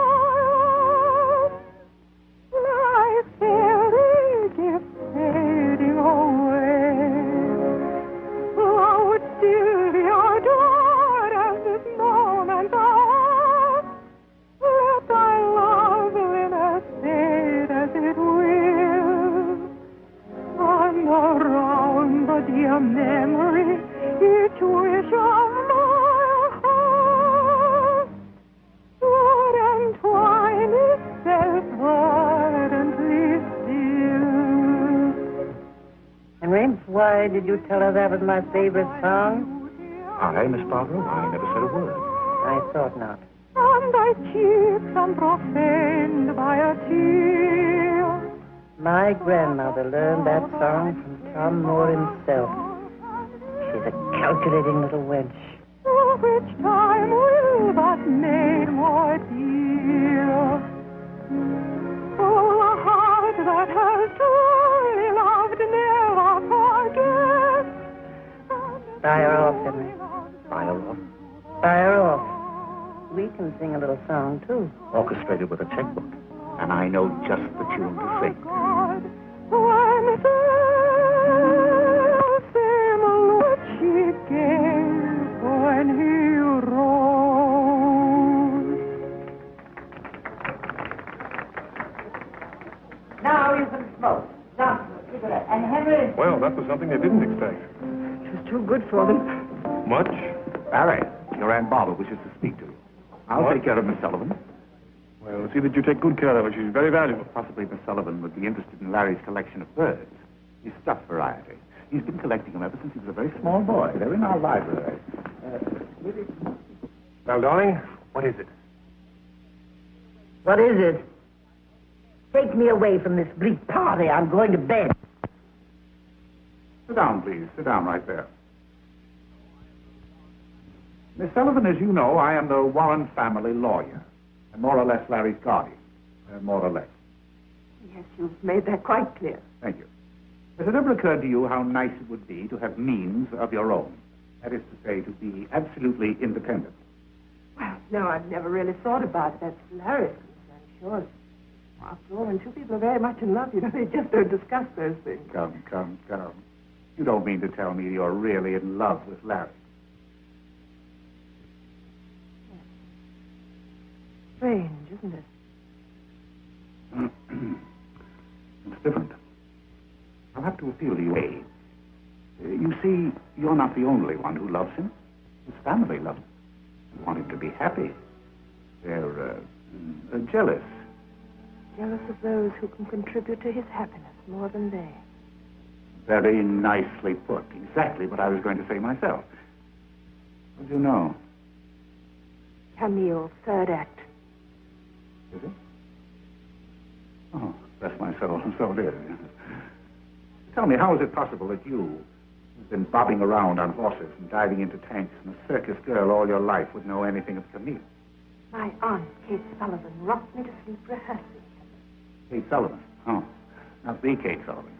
arms, like fairy gifts fading away. Oh, still be adored as this moment thou let thy loveliness fade as it will, and around the dear memory each wish of my heart would entwine itself ardently still. Henry, why did you tell her that was my favorite song? I, Miss Barbara? I never said a word. I thought not. And thy cheeks unprofaned by a tear. My grandmother learned that song from Tom Moore himself. She's a calculating little wench. Which time will but made more dear. Oh, a heart that has truly loved never forgets. Fire off, Henry. Fire off. Fire off. We can sing a little song, too. Orchestrated with a checkbook. And I know just the tune to sing. When Cecil what she gave when he rose. Now you can smoke. Johnson, cigarette. And Henry... Well, that was something they didn't expect. It was too good for them. Much? Barry, your Aunt Barbara wishes to speak to you. I'll take care of Miss Sullivan. Well, see that you take good care of her. She's very valuable. Possibly Miss Sullivan would be interested in Larry's collection of birds. His stuffed variety. He's been collecting them ever since he was a very small boy. They're in our library. Well, darling, what is it? What is it? Take me away from this bleak party. I'm going to bed. Sit down, please. Sit down right there. Miss Sullivan, as you know, I am the Warren family lawyer. And more or less Larry's guardian. More or less. Yes, you've made that quite clear. Thank you. Has it ever occurred to you how nice it would be to have means of your own? That is to say, to be absolutely independent. Well, no, I've never really thought about it. That's Larry's concern, sure. After all, when two people are very much in love, you know, they just don't discuss those things. Come. You don't mean to tell me you're really in love with Larry? Strange, isn't it? It's different. I'll have to appeal to you. You see, you're not the only one who loves him. His family loves him. They want him to be happy. They're jealous. Jealous of those who can contribute to his happiness more than they. Very nicely put. Exactly what I was going to say myself. What do you know? Camille, third act. Is it? Oh, bless my soul. So it is. Tell me, how is it possible that you, who've been bobbing around on horses and diving into tanks and a circus girl all your life, would know anything of Camille? My aunt, Kate Sullivan, rocked me to sleep rehearsing. Kate Sullivan? Oh, not the Kate Sullivan.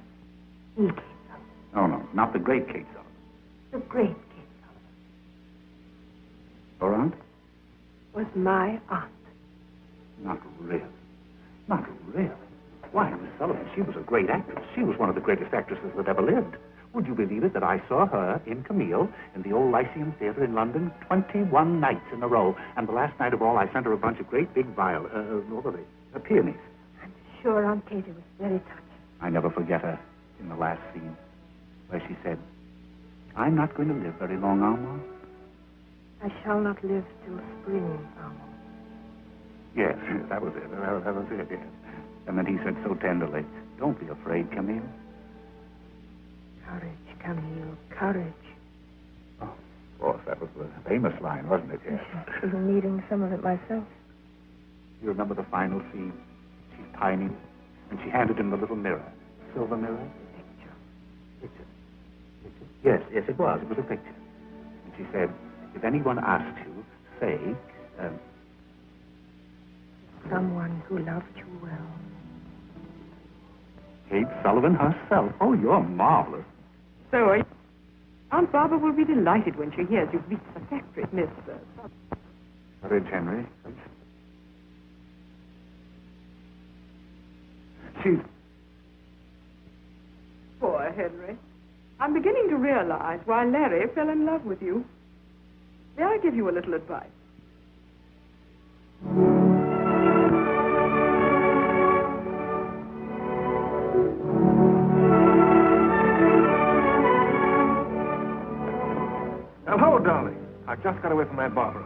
The Kate Sullivan. No, not the great Kate Sullivan. The great Kate Sullivan. Your aunt? Was my aunt. Not really. Not really. Why, Miss Sullivan, she was a great actress. She was one of the greatest actresses that ever lived. Would you believe it that I saw her in Camille in the old Lyceum Theatre in London 21 nights in a row, and the last night of all I sent her a bunch of great big peonies. I'm sure Aunt Katie was very touched. I never forget her in the last scene, where she said, "I'm not going to live very long, Armand." I shall not live till spring, Armand. Yes, that was it. That was it, yes. And then he said so tenderly, "Don't be afraid, Camille." Courage, Camille, courage. Oh, of course, that was the famous line, wasn't it? Yes. I've been needing some of it myself. You remember the final scene? She's tiny, and she handed him the little mirror. Silver mirror? Picture. Yes, it was. It was a picture. And she said, if anyone asks you, say, Someone who loved you well. Kate Sullivan herself. Oh, you're marvelous. So are you? Aunt Barbara will be delighted when she hears you've reached the factory, Miss... Courage, Henry. She's... Poor Henry. I'm beginning to realize why Larry fell in love with you. May I give you a little advice? Hello, darling. I just got away from Aunt Barbara.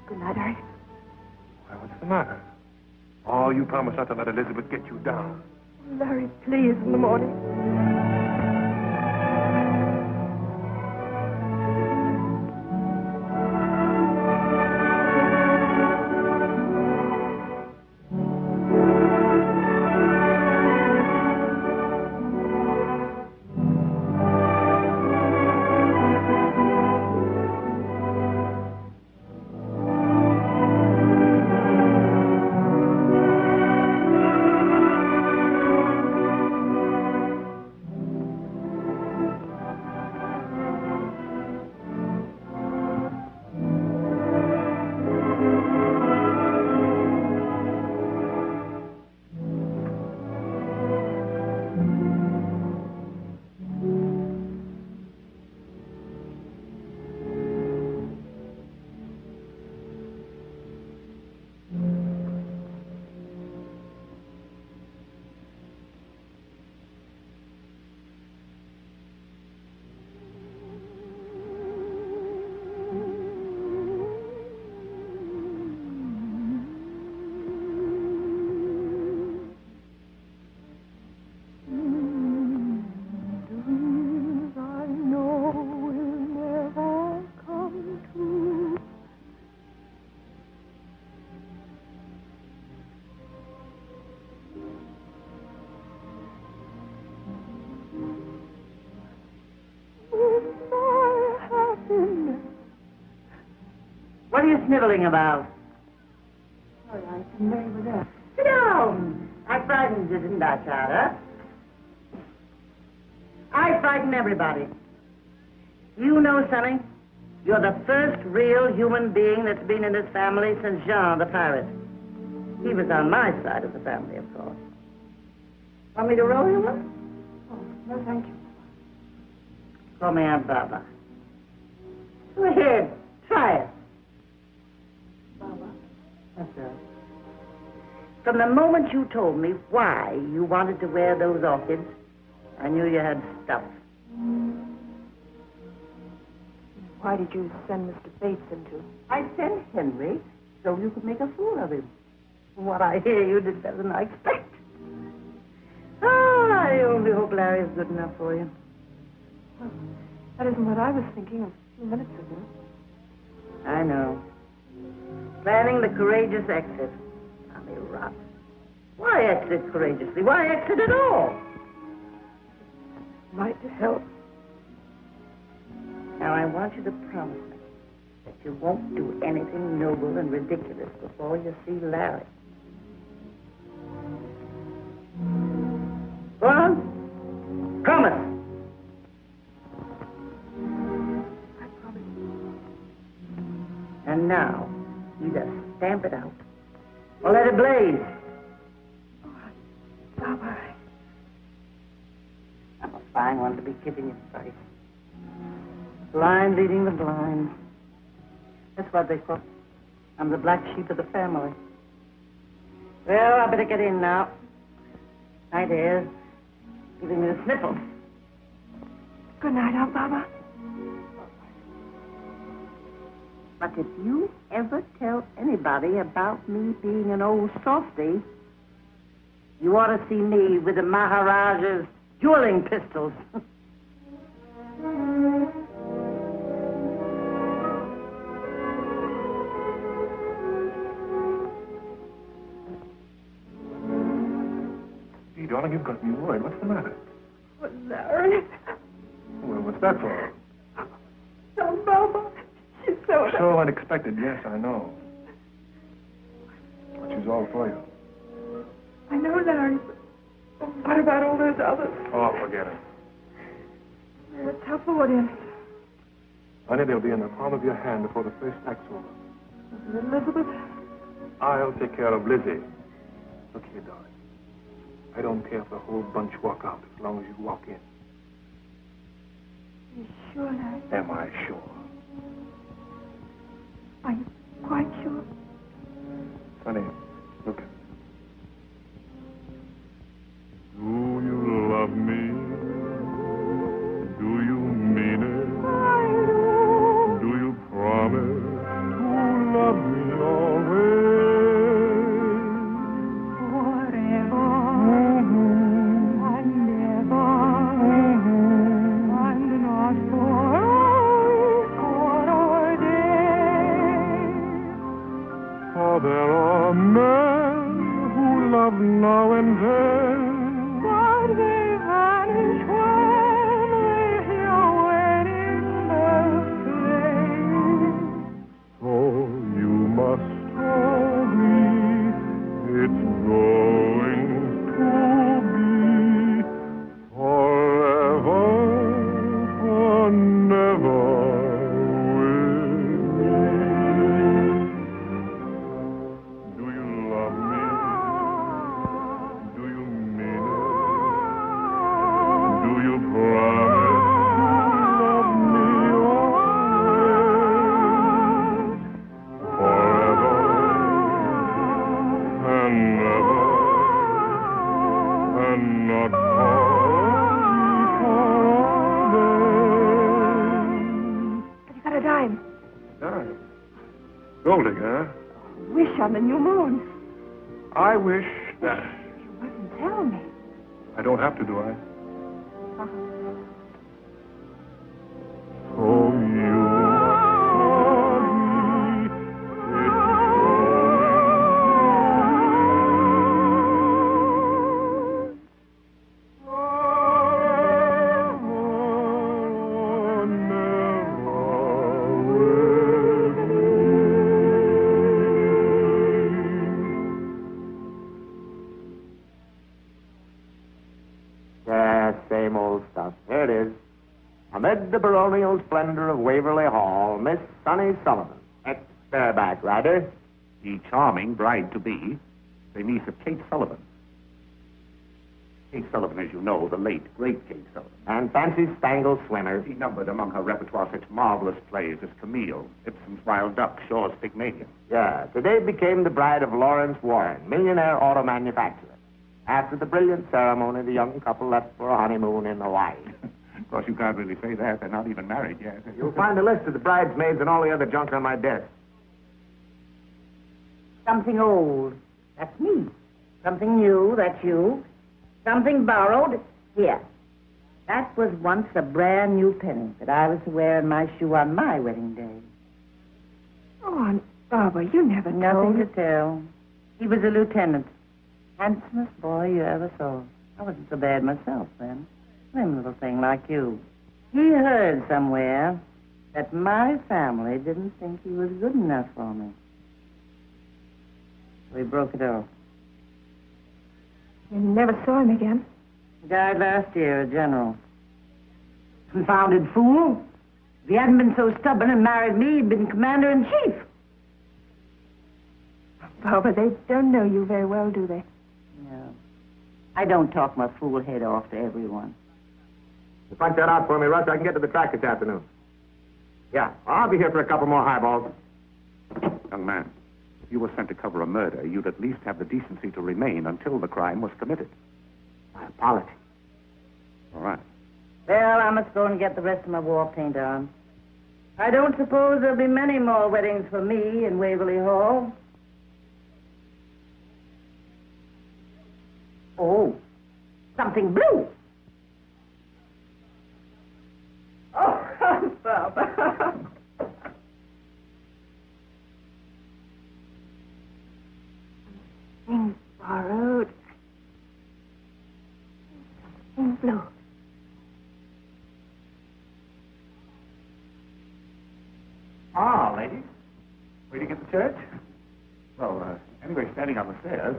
Good night, Larry. Why, what's the matter? Oh, you promised not to let Elizabeth get you down. Larry, please, in the morning. What are you sniveling about? Sorry, I didn't know you were there. Sit down. I frightened you, didn't I, child, huh? I frighten everybody. You know, Sonny, you're the first real human being that's been in this family since Jean the pirate. He was on my side of the family, of course. Want me to roll you one? Oh, no, thank you. Call me Aunt Barbara. Go ahead. Try it. Barbara. That's right. From the moment you told me why you wanted to wear those orchids, I knew you had stuff. Why did you send Mr. Bates into? I sent Henry so you could make a fool of him. From what I hear, you did better than I expected. Oh, I only hope Larry's good enough for you. Well, that isn't what I was thinking a few minutes ago. I know. Planning the courageous exit. Tommy rot. Why exit courageously? Why exit at all? Might help. Now, I want you to promise me that you won't do anything noble and ridiculous before you see Larry. Go on. Promise. I promise. And now, either stamp it out or let it blaze. Barbara. I'm a fine one to be kicking your face. Blind leading the blind. That's what they call it. I'm the black sheep of the family. Well, I better get in now. Night air's giving me a sniffle. Good night, Aunt Barbara. But if you ever tell anybody about me being an old softy, you ought to see me with the Maharaja's dueling pistols. darling, you've got me worried. What's the matter? Oh, Larry. Well, what's that for? Oh, Mama. She's so... So unexpected, yes, I know. But she's all for you. I know, Larry. But what about all those others? Oh, forget it. They're a tough audience. Honey, they'll be in the palm of your hand before the first act's over. Elizabeth? I'll take care of Lizzie. Look here, darling. I don't care if the whole bunch walk out as long as you walk in. You sure, Larry? Am I sure? Are you quite sure? Honey, look at me. Do you love me? Do you mean it? Do you promise to love me always? Forever and ever, and not for a week or a day. For there are men who love now and then, But they vanish when they hear wedding bells play. so you must agree it's going to be forever and ever with me. Do you love me? Do you mean it? Do you promise to love me always? Forever and ever, and not for a Have you got a dime? Darling. Golding, huh? Wish on the new moon. I wish that... You wouldn't tell me. I don't have to, do I? So you Yeah, same old stuff. Here it is. Amid the baronial splendor of Waverly Hall, Miss Sunny Sullivan, ex-bareback rider, The charming bride-to-be, the niece of Kate Sullivan. Kate Sullivan, as you know, the late, great Kate Sullivan. and Fancy Spangle swimmer. She numbered among her repertoire such marvelous plays as Camille, Ibsen's Wild Duck, Shaw's Pygmalion. Yeah, today became the bride of Lawrence Warren, millionaire auto manufacturer. After the brilliant ceremony, the young couple left for a honeymoon in Hawaii. Of course, you can't really say that. They're not even married yet. You'll find a list of the bridesmaids and all the other junk on my desk. Something old, that's me. Something new, that's you. Something borrowed, here. That was once a brand new penny that I was to wear in my shoe on my wedding day. Oh, Aunt Barbara, you never Nothing told to tell. He was a lieutenant. Handsomest boy you ever saw. I wasn't so bad myself then. Slim little thing like you. He heard somewhere that my family didn't think he was good enough for me. We broke it off. You never saw him again. He died last year, a general. Confounded fool. If he hadn't been so stubborn and married me, he'd been commander-in-chief. Barbara, they don't know you very well, do they? No. I don't talk my fool head off to everyone. You punch that out for me, Russ. I can get to the track this afternoon. Yeah, I'll be here for a couple more highballs. Young man, if you were sent to cover a murder, you'd at least have the decency to remain until the crime was committed. My apology. All right. Well, I must go and get the rest of my war paint on. I don't suppose there'll be many more weddings for me in Waverly Hall. Oh, something blue. Oh, Barbara. Things borrowed. on, ladies. Waiting at the church? Well, anyway, standing on the stairs.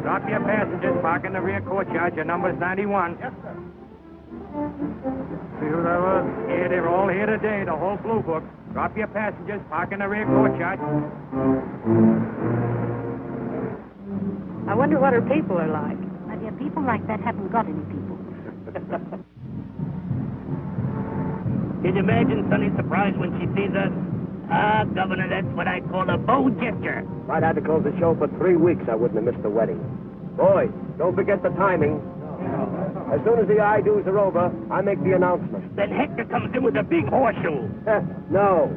Drop your passengers. Park in the rear courtyard. Your number's 91. Yes, sir. See who that was? Yeah, they're all here today, the whole Blue Book. Drop your passengers. Park in the rear courtyard. I wonder what her people are like. My dear, people like that haven't got any people. Can you imagine Sonny's surprise when she sees us? Ah, Governor, that's what I call a bow gesture. If I'd had to close the show for 3 weeks, I wouldn't have missed the wedding. Boys, don't forget the timing. As soon as the I-do's are over, I make the announcement. Then Hector comes in with a big horseshoe. No.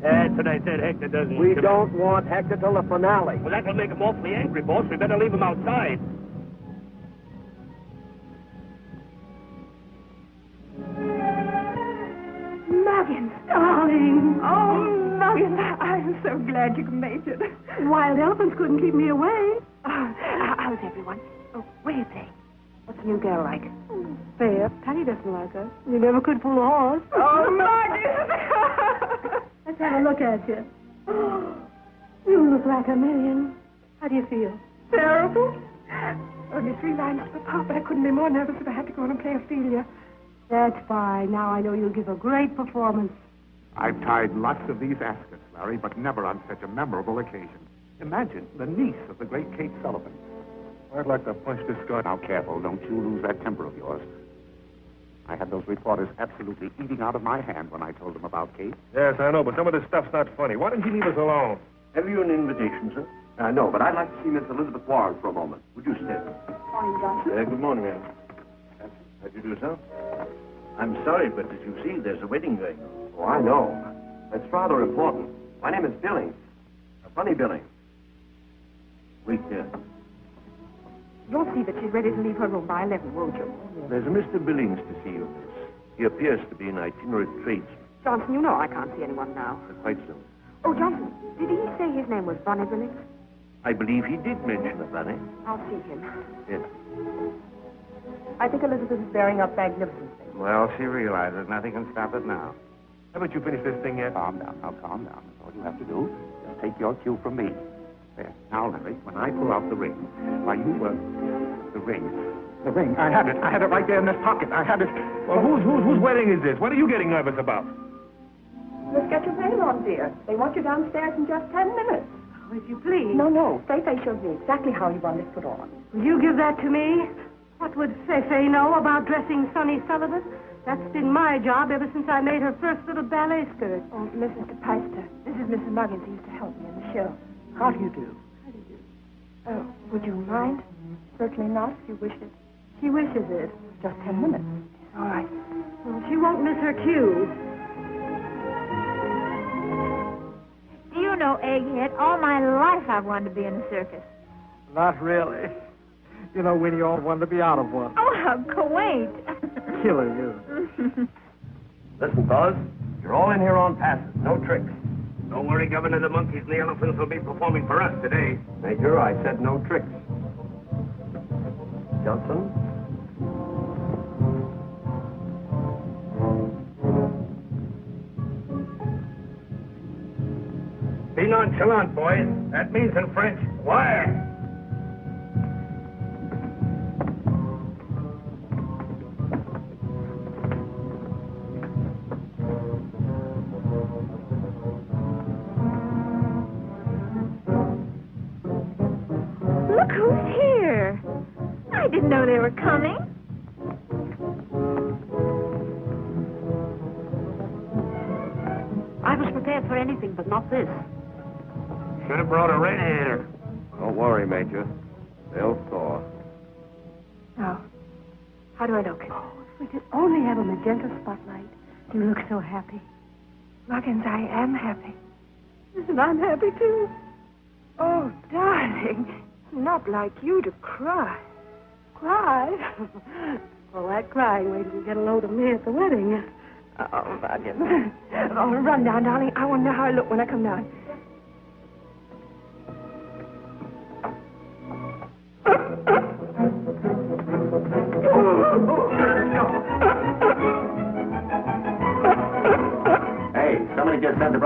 That's what I said. Hector doesn't... We don't want Hector till the finale. Well, that'll make him awfully angry, boss. We better leave him outside. Muggins, darling. Oh, Muggins, I'm so glad you made it. Wild elephants couldn't keep me away. How's everyone? Oh, what do you think? What's the new girl like? Fair. Patty doesn't like her. You never could pull a horse. Oh, Muggins. Let's have a look at you. You look like a million. How do you feel? Terrible. Only 3 lines to the part, but I couldn't be more nervous if I had to go on and play Ophelia. That's fine. Now I know you'll give a great performance. I've tied lots of these askets, Larry, but never on such a memorable occasion. Imagine the niece of the great Kate Sullivan. I'd like to punch this guy. Now, careful, don't you lose that temper of yours. I had those reporters absolutely eating out of my hand when I told them about Kate. Yes, I know, but some of this stuff's not funny. Why don't you leave us alone? Have you an invitation, sir? No, but I'd like to see Miss Elizabeth Warren for a moment. Would you step? Morning, Johnson. Good morning, ma'am. How'd you do, sir? I'm sorry, but as you see, there's a wedding going on. Oh, I know. That's rather important. My name is Billings. Bunny Billings. Wait here. You'll see that she's ready to leave her room by 11, won't you? There's a Mr. Billings to see you, miss. He appears to be an itinerant tradesman. Johnson, you know I can't see anyone now. Quite so. Oh, Johnson, did he say his name was Bunny Billings? I believe he did mention a bunny. I'll see him. Yes. I think Elizabeth is bearing up magnificently. Well, she realizes nothing can stop it now. Haven't you finished this thing yet? Calm down, now calm down. That's all you have to do. Just take your cue from me. There. Now, Larry, when I pull out the ring, why, you, the ring. The ring. I had it right there in this pocket. I had it. Well, whose wedding is this? What are you getting nervous about? Let's get your veil on, dear. They want you downstairs in just 10 minutes. Oh, if you please. No. Feifei showed me exactly how you want it put on. Will you give that to me? What would Feifei know about dressing Sonny Sullivan? That's been my job ever since I made her first little ballet skirt. Oh, Mrs. DePeister, this is Mrs. Muggins. He used to help me in the show. How do you do? Would you mind? Certainly not, if you wish it. She wishes it. Just 10 minutes. All right. Well, she won't miss her cue. Do you know, Egghead, all my life I've wanted to be in a circus. Not really. You know, Winnie, you all wanted to be out of one. Oh, how quaint. Killer, you. Listen, fellas. You're all in here on passes. No tricks. Don't worry, Governor. The monkeys and the elephants will be performing for us today. Major, I said no tricks. Johnson? Be nonchalant, boys. That means in French, wire. Look who's here. I didn't know they were coming. I was prepared for anything, but not this. Should have brought a radiator. Don't worry, Major. They'll thaw. Now, how do I look? Oh, if we could only have a magenta spotlight. You look so happy. Muggins, I am happy. And I'm happy, too. Oh, darling. Not like you to cry. Cry? Well, that crying, wait till you get a load of me at the wedding. Oh, Muggins. Oh, run down, darling. I want to know how I look when I come down.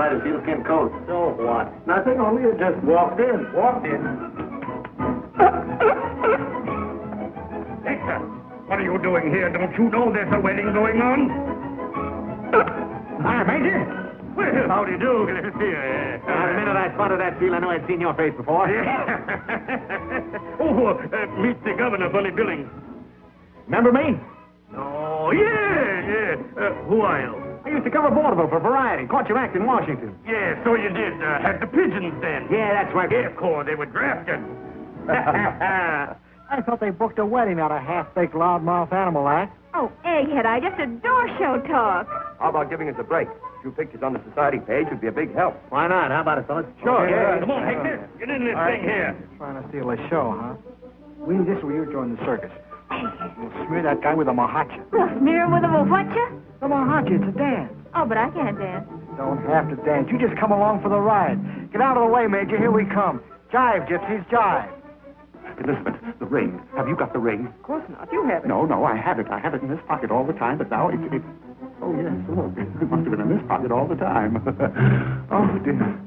buy the sealskin coat. So what? Nothing, only you just walked in. Hector, what are you doing here? Don't you know there's a wedding going on? Hi, Major. Well, how do you do? Glad to see you. The minute I spotted that seal, I knew I'd seen your face before. Meet the governor, Bunny Billings. Remember me? Oh, yeah. Who are you? I used to cover vaudeville for Variety. Caught your act in Washington. Yeah, so you did. Had the pigeons then. Yeah, that's right. Yeah, of course, they were drafted. I thought they booked a wedding out of half-baked loudmouth animal act. Oh, egghead, I just adore show talk. How about giving us a break? A few pictures on the society page would be a big help. Why not? How about it, fellas? Sure, yeah. Come on, Hector. Get in this thing here. Trying to steal a show, huh? We need this where you join the circus. We'll smear that guy with a mahacha. Well, smear him with a whatcha? The mahacha, it's a dance. Oh, but I can't dance. Don't have to dance. You just come along for the ride. Get out of the way, Major. Here we come. Jive, gypsies, jive. Elizabeth, the ring. Have you got the ring? Of course not. You have it. No, I have it. I have it in this pocket all the time, but now it's... Oh, yes, look. It must have been in this pocket all the time. Oh, dear.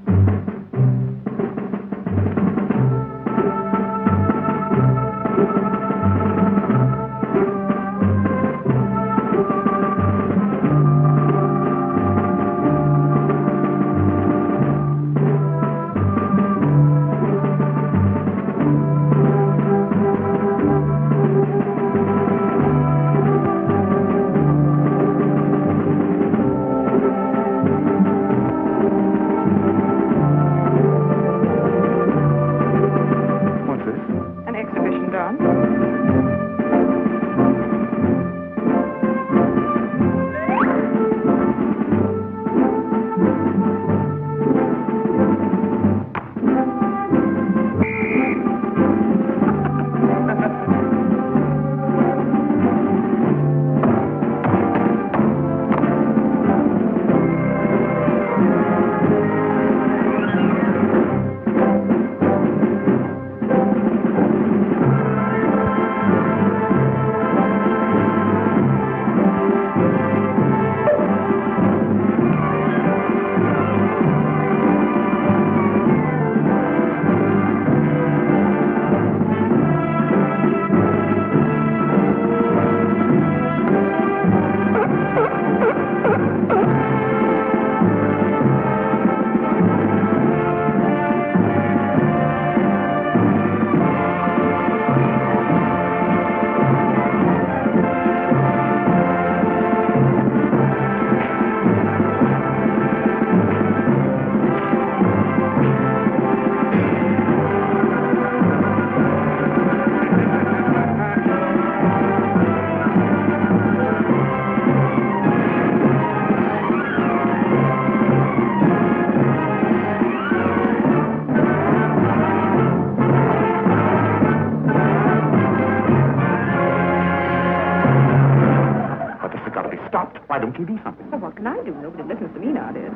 Why don't you do something? Well, what can I do? Nobody listens to me nowadays.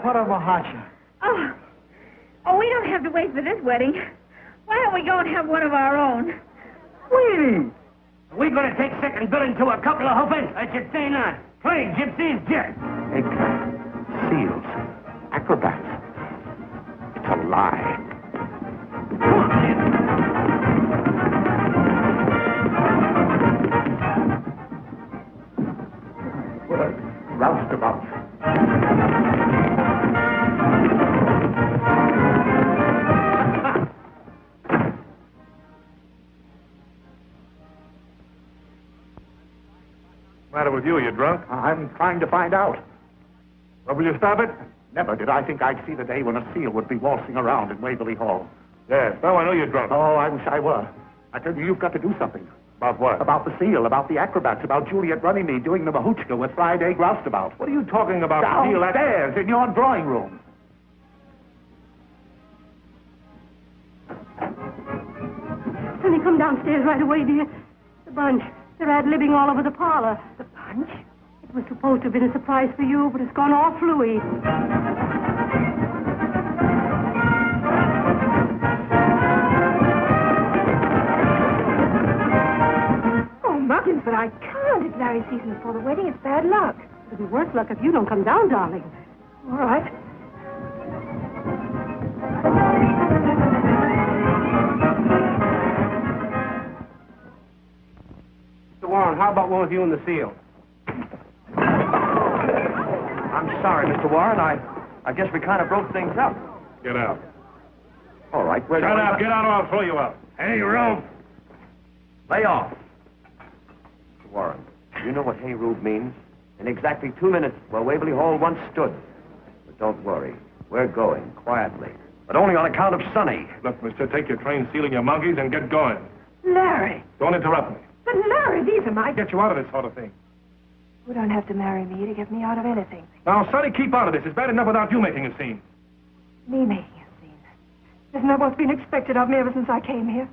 What a mahacha. Oh, we don't have to wait for this wedding. Why don't we go and have one of our own? Sweetie! We're going to take second billing to a couple of hoopers. I should say not. Playing gypsies, jet. Seals. Acrobats. It's a lie. Roustabout. Matter with you? You drunk? I'm trying to find out. Well, will you stop it? Never did I think I'd see the day when a seal would be waltzing around in Waverly Hall. Yes. No, I know you're drunk. Oh, I wish I were. I tell you, you've got to do something. About what? About the seal, about the acrobats, about Juliet Runnymede doing the mahuchka with Friday Roustabout. What are you talking about? Downstairs in your drawing room. Sonny, come downstairs right away, dear. The bunch. They're ad-libbing all over the parlor. The bunch? It was supposed to have been a surprise for you, but it's gone all fluey. Oh, Muggins, but I can't. It's that Harry sees me before the wedding, it's bad luck. It'll be worse luck if you don't come down, darling. All right. Mr. Warren, how about one with you and the seal? I'm sorry, Mr. Warren. I guess we kind of broke things up. Get out. All right, we're Shut up. Get out or I'll throw you out. Hey, Rube. Lay off. Mr. Warren, you know what hey, Rube means? In exactly 2 minutes, where Waverly Hall once stood. But don't worry. We're going quietly. But only on account of Sonny. Look, mister, take your train sealing your monkeys and get going. Larry. Don't interrupt me. But Larry, these are my... Get you out of this sort of thing. You don't have to marry me to get me out of anything. Now, Sonny, keep out of this. It's bad enough without you making a scene. Me making a scene. Isn't that what's been expected of me ever since I came here?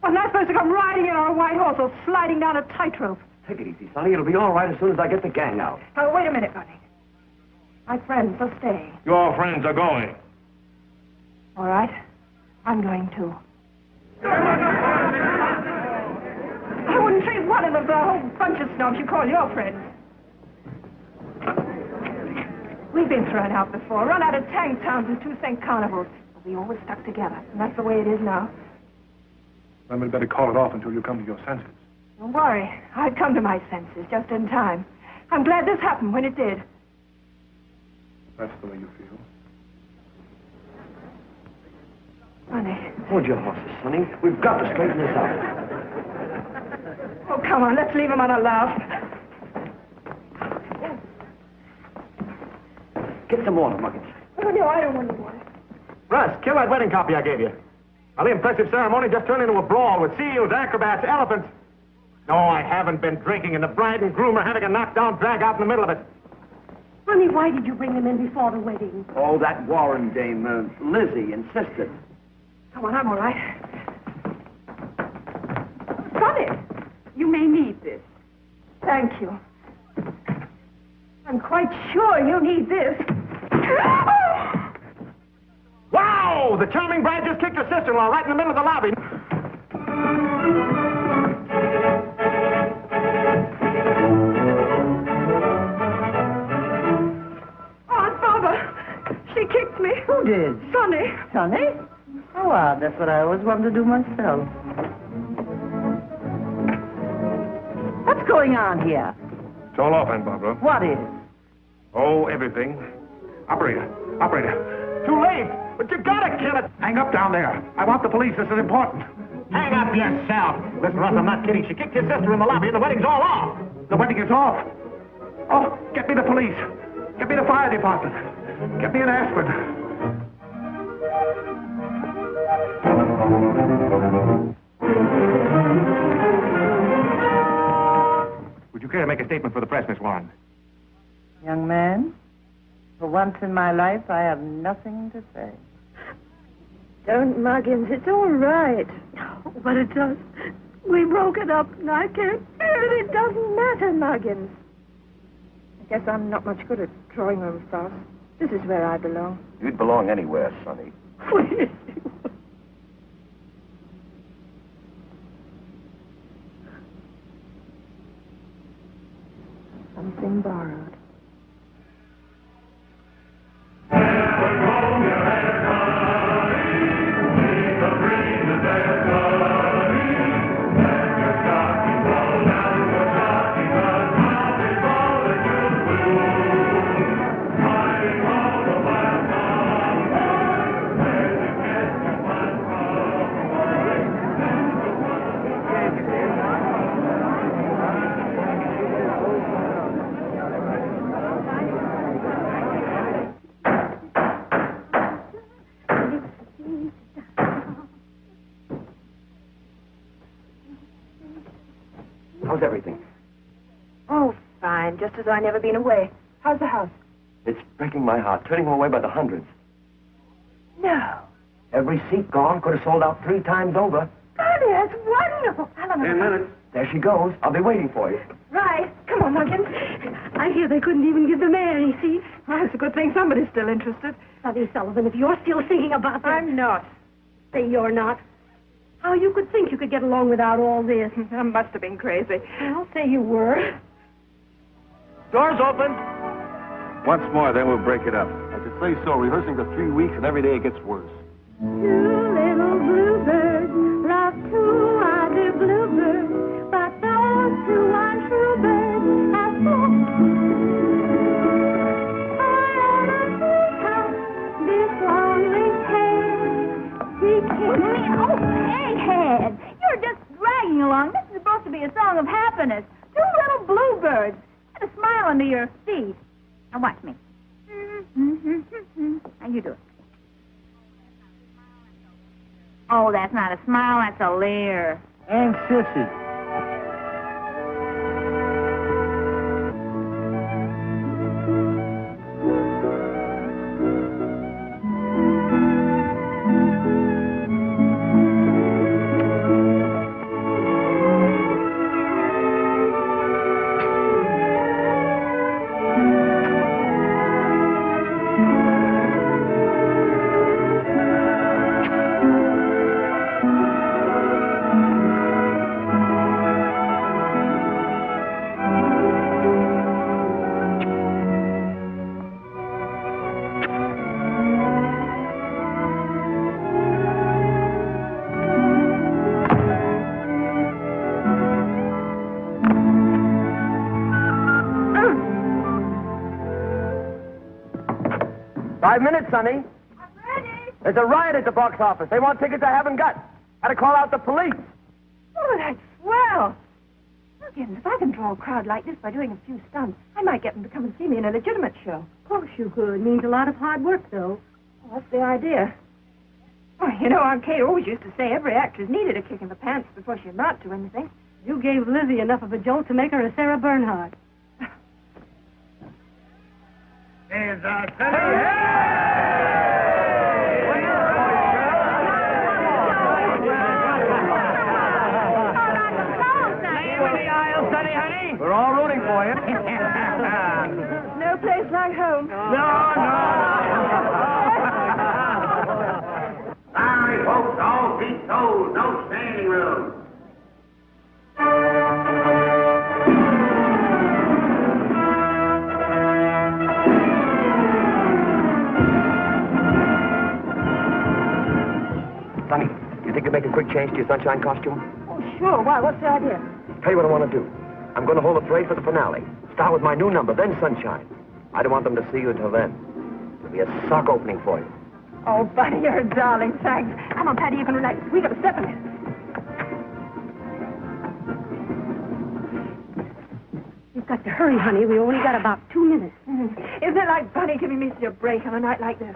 Wasn't I supposed to come riding in on a white horse or sliding down a tightrope? Take it easy, Sonny. It'll be all right as soon as I get the gang out. Oh, wait a minute, Bunny. My friends will stay. Your friends are going. All right. I'm going too. I wouldn't treat one of them for a whole bunch of snobs you call your friends. We've been thrown out before, run out of tank towns and 2 cent carnivals. But we always stuck together, and that's the way it is now. Then we'd better call it off until you come to your senses. Don't worry. I'd come to my senses just in time. I'm glad this happened when it did. That's the way you feel. Honey. Hold your horses, Sonny. We've got to straighten this out. Oh, come on. Let's leave him on a laugh. Get some water, Muggins. Oh, no, I don't want any water. Russ, kill that wedding copy I gave you. Now, the impressive ceremony just turned into a brawl with seals, acrobats, elephants. No, I haven't been drinking, and the bride and groom are having a knockdown drag out in the middle of it. Honey, why did you bring them in before the wedding? Oh, that Warren dame, Lizzie, insisted. Come on, I'm all right. Sonny, you may need this. Thank you. I'm quite sure you need this. Wow! The charming bride just kicked her sister-in-law right in the middle of the lobby. Aunt Barbara, she kicked me. Who did? Sonny. Sonny? Oh, odd. That's what I always wanted to do myself. What's going on here? It's all off, Aunt Barbara. What is? Oh, everything. Operator. Too late! But you gotta kill it! Hang up down there. I want the police. This is important. Hang up yourself! Listen, Russ, I'm not kidding. She kicked your sister in the lobby and the wedding's all off! The wedding is off. Oh, get me the police. Get me the fire department. Get me an aspirin. Would you care to make a statement for the press, Miss Warren? Young man, for once in my life, I have nothing to say. Don't, Muggins. It's all right. Oh, but it does. We broke it up, and I can't bear it. It doesn't matter, Muggins. I guess I'm not much good at drawing room stuff. This is where I belong. You'd belong anywhere, Sonny. Please. Something borrowed. How's everything? Oh, fine. Just as though I'd never been away. How's the house? It's breaking my heart, turning them away by the hundreds. No. Every seat gone. Could have sold out 3 times over. Daddy, that's wonderful. 10 minutes. There she goes. I'll be waiting for you. Right. Come on, Muggins. I hear they couldn't even give the mayor any seats. Well, it's a good thing somebody's still interested. Sonny Sullivan, if you're still thinking about this... I'm not. Say you're not. How you could think you could get along without all this? I must have been crazy. I'll say you were. Doors open. Once more, then we'll break it up. I should say so. Rehearsing for 3 weeks, and every day it gets worse. Two little bluebirds love two other bluebirds, but those two untrue birds have flown. On a treetop, this long-winged Oh, egghead! You're just dragging along. This is supposed to be a song of happiness. Two little bluebirds. And a smile under your feet. Now watch me. Now you do it. Oh, that's not a smile, that's a leer. And sissy. Sonny. I'm ready. There's a riot at the box office. They want tickets I haven't got. Had to call out the police. Oh, that's swell. Look, if I can draw a crowd like this by doing a few stunts, I might get them to come and see me in a legitimate show. Of course you could. Means a lot of hard work, though. Well, that's the idea. Oh, you know, Aunt Kate always used to say every actress needed a kick in the pants before she amount to anything. You gave Lizzie enough of a jolt to make her a Sarah Bernhardt. There's a We're all rooting for you. No place like home. No. Sorry, folks, all seats sold. No standing room. Sonny, you think you'd make a quick change to your sunshine costume? Oh, sure. Why, what's the idea? Tell you what I want to do. I'm going to hold a parade for the finale. Start with my new number, then Sunshine. I don't want them to see you until then. It'll be a sock opening for you. Oh, Bunny, you're a darling. Thanks. Come on, Patty, you can relax. We got to step in it. You've got to hurry, honey. We only got about 2 minutes. Isn't it like Bunny giving me a break on a night like this?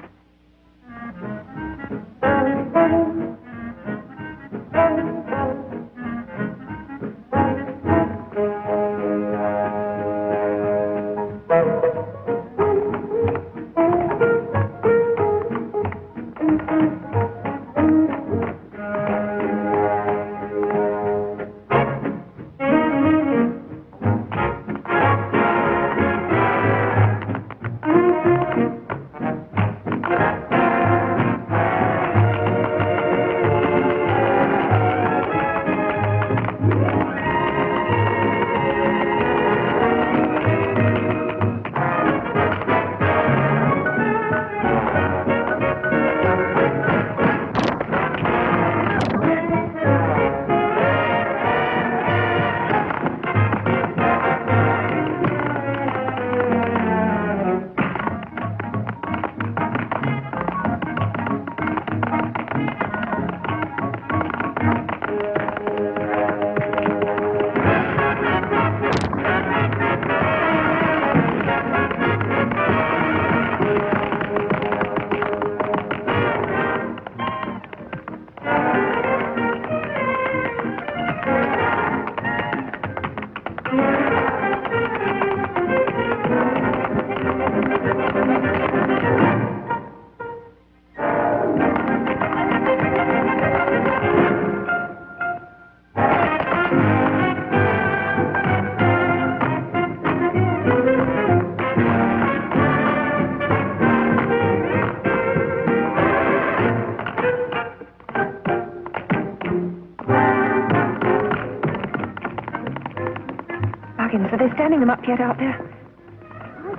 Are they standing them up yet out there?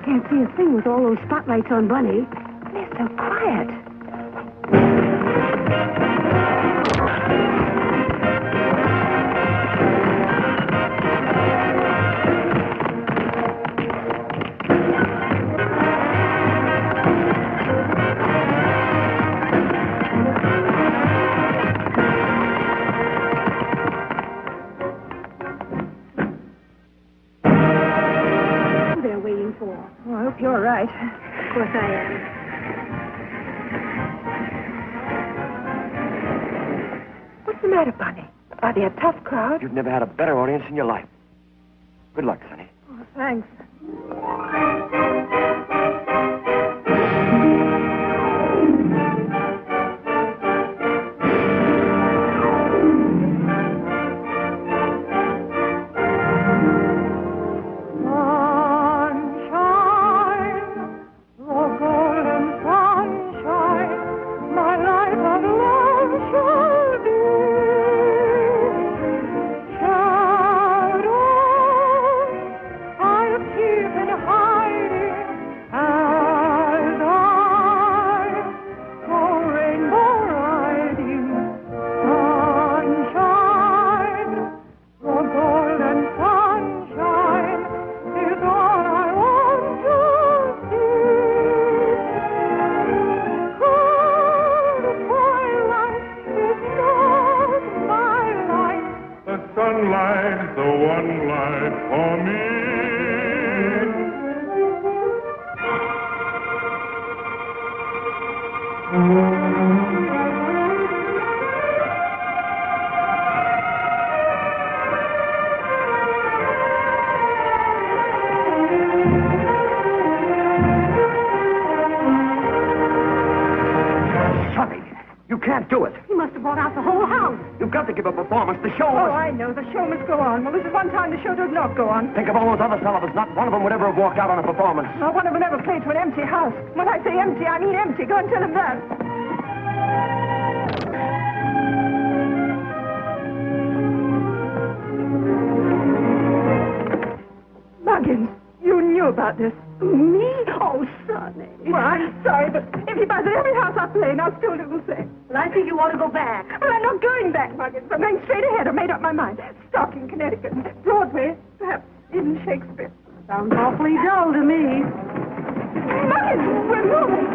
Can't see a thing with all those spotlights on Bunny. They're so quiet. Oh, I hope you're right. Of course I am. What's the matter, Bunny? Are they a tough crowd? You've never had a better audience in your life. Good luck, Sonny. Oh, thanks. The show must go on. Well, this is one time the show does not go on. Think of all those other fellows. Not one of them would ever have walked out on a performance. Not one of them ever played to an empty house. When I say empty, I mean empty. Go and tell him that. Muggins, you knew about this. Me? Oh, Sonny. Well, I'm sorry, but if he buys at every house I play in, I'll still do the same. Well, I think you ought to go back. Well, I'm not going back, Muggins. I'm going straight ahead. I've made up my mind. Stock in Connecticut, Broadway, perhaps even Shakespeare. Sounds awfully dull to me. Muggins, we're moving.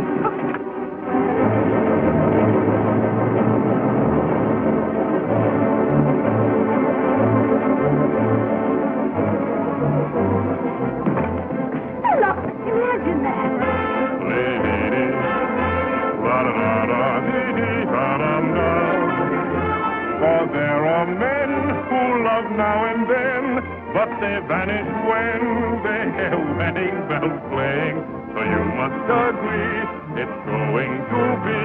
Imagine that. For there are men who love now and then, but they vanish when they hear wedding bells playing. So you must agree, it's going to be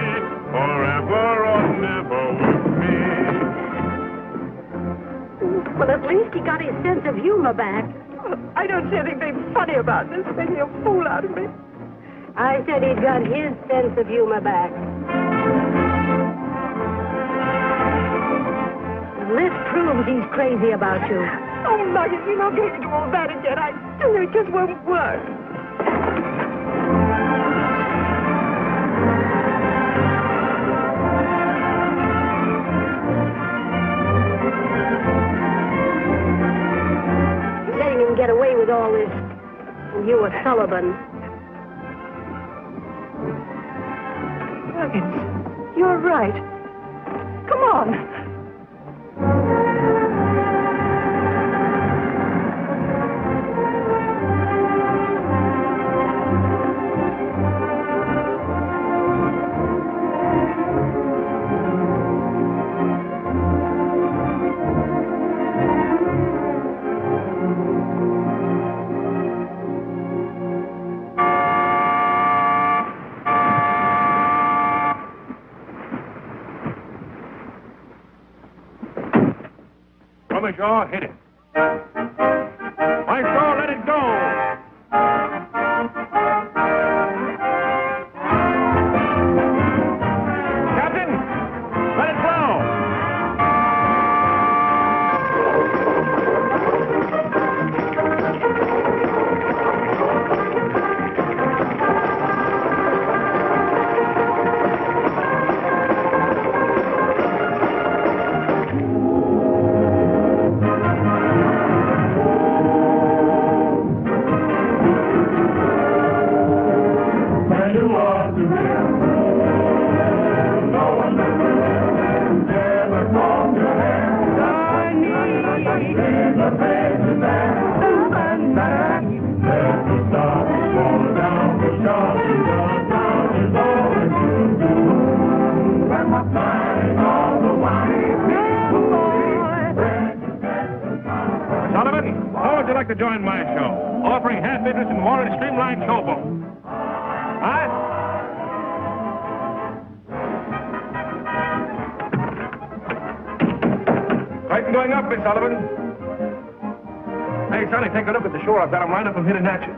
forever or never with me. Well, at least he got his sense of humor back. I don't see anything funny about this, making a fool out of me. I said he'd got his sense of humor back. This proves he's crazy about you. Oh, Muggins, you're not going to do all that again. I do. It just won't work. Letting him get away with all this, and you were Sullivan. Muggins, you're right. Come on. Jaw, hit it. Maestro, let it go. Captain, let it blow. smiling all the while. Sullivan, how would you like to join my show? Offering half interest in Warren Streamline Showboat. Huh? Curtain going up, Miss Sullivan. Hey, Sonny, take a look at the shore. I've got them lined up from hidden hatches.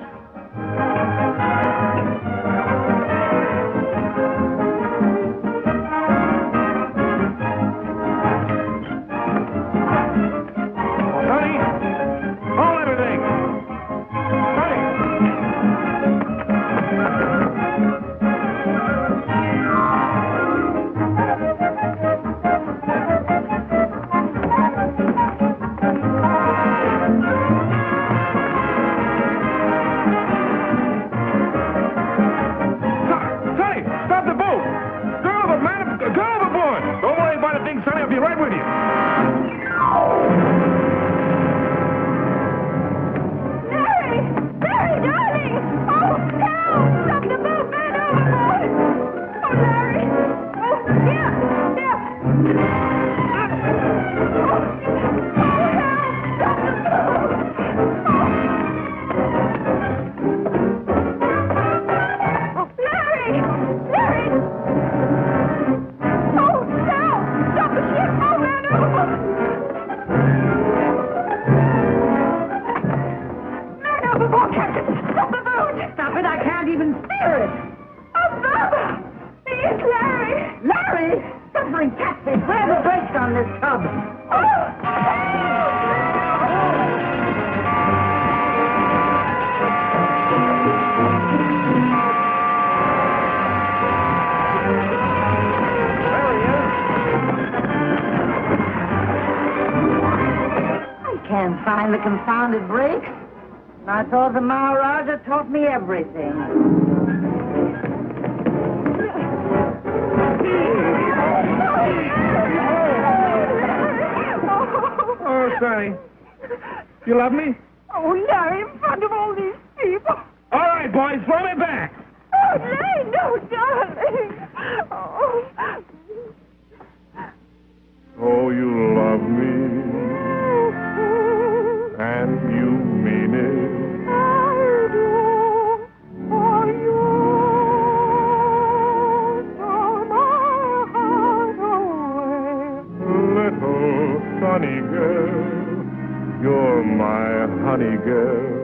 The confounded brakes. And I thought the Maharaja taught me everything. Oh, Sonny. You love me? Oh, Larry, in front of all these people. All right, boys, throw me back. Oh, Larry, no, darling. Oh. Oh, you love me. And you mean it. I do. For you stole my heart away. Little sunny girl, you're my honey girl.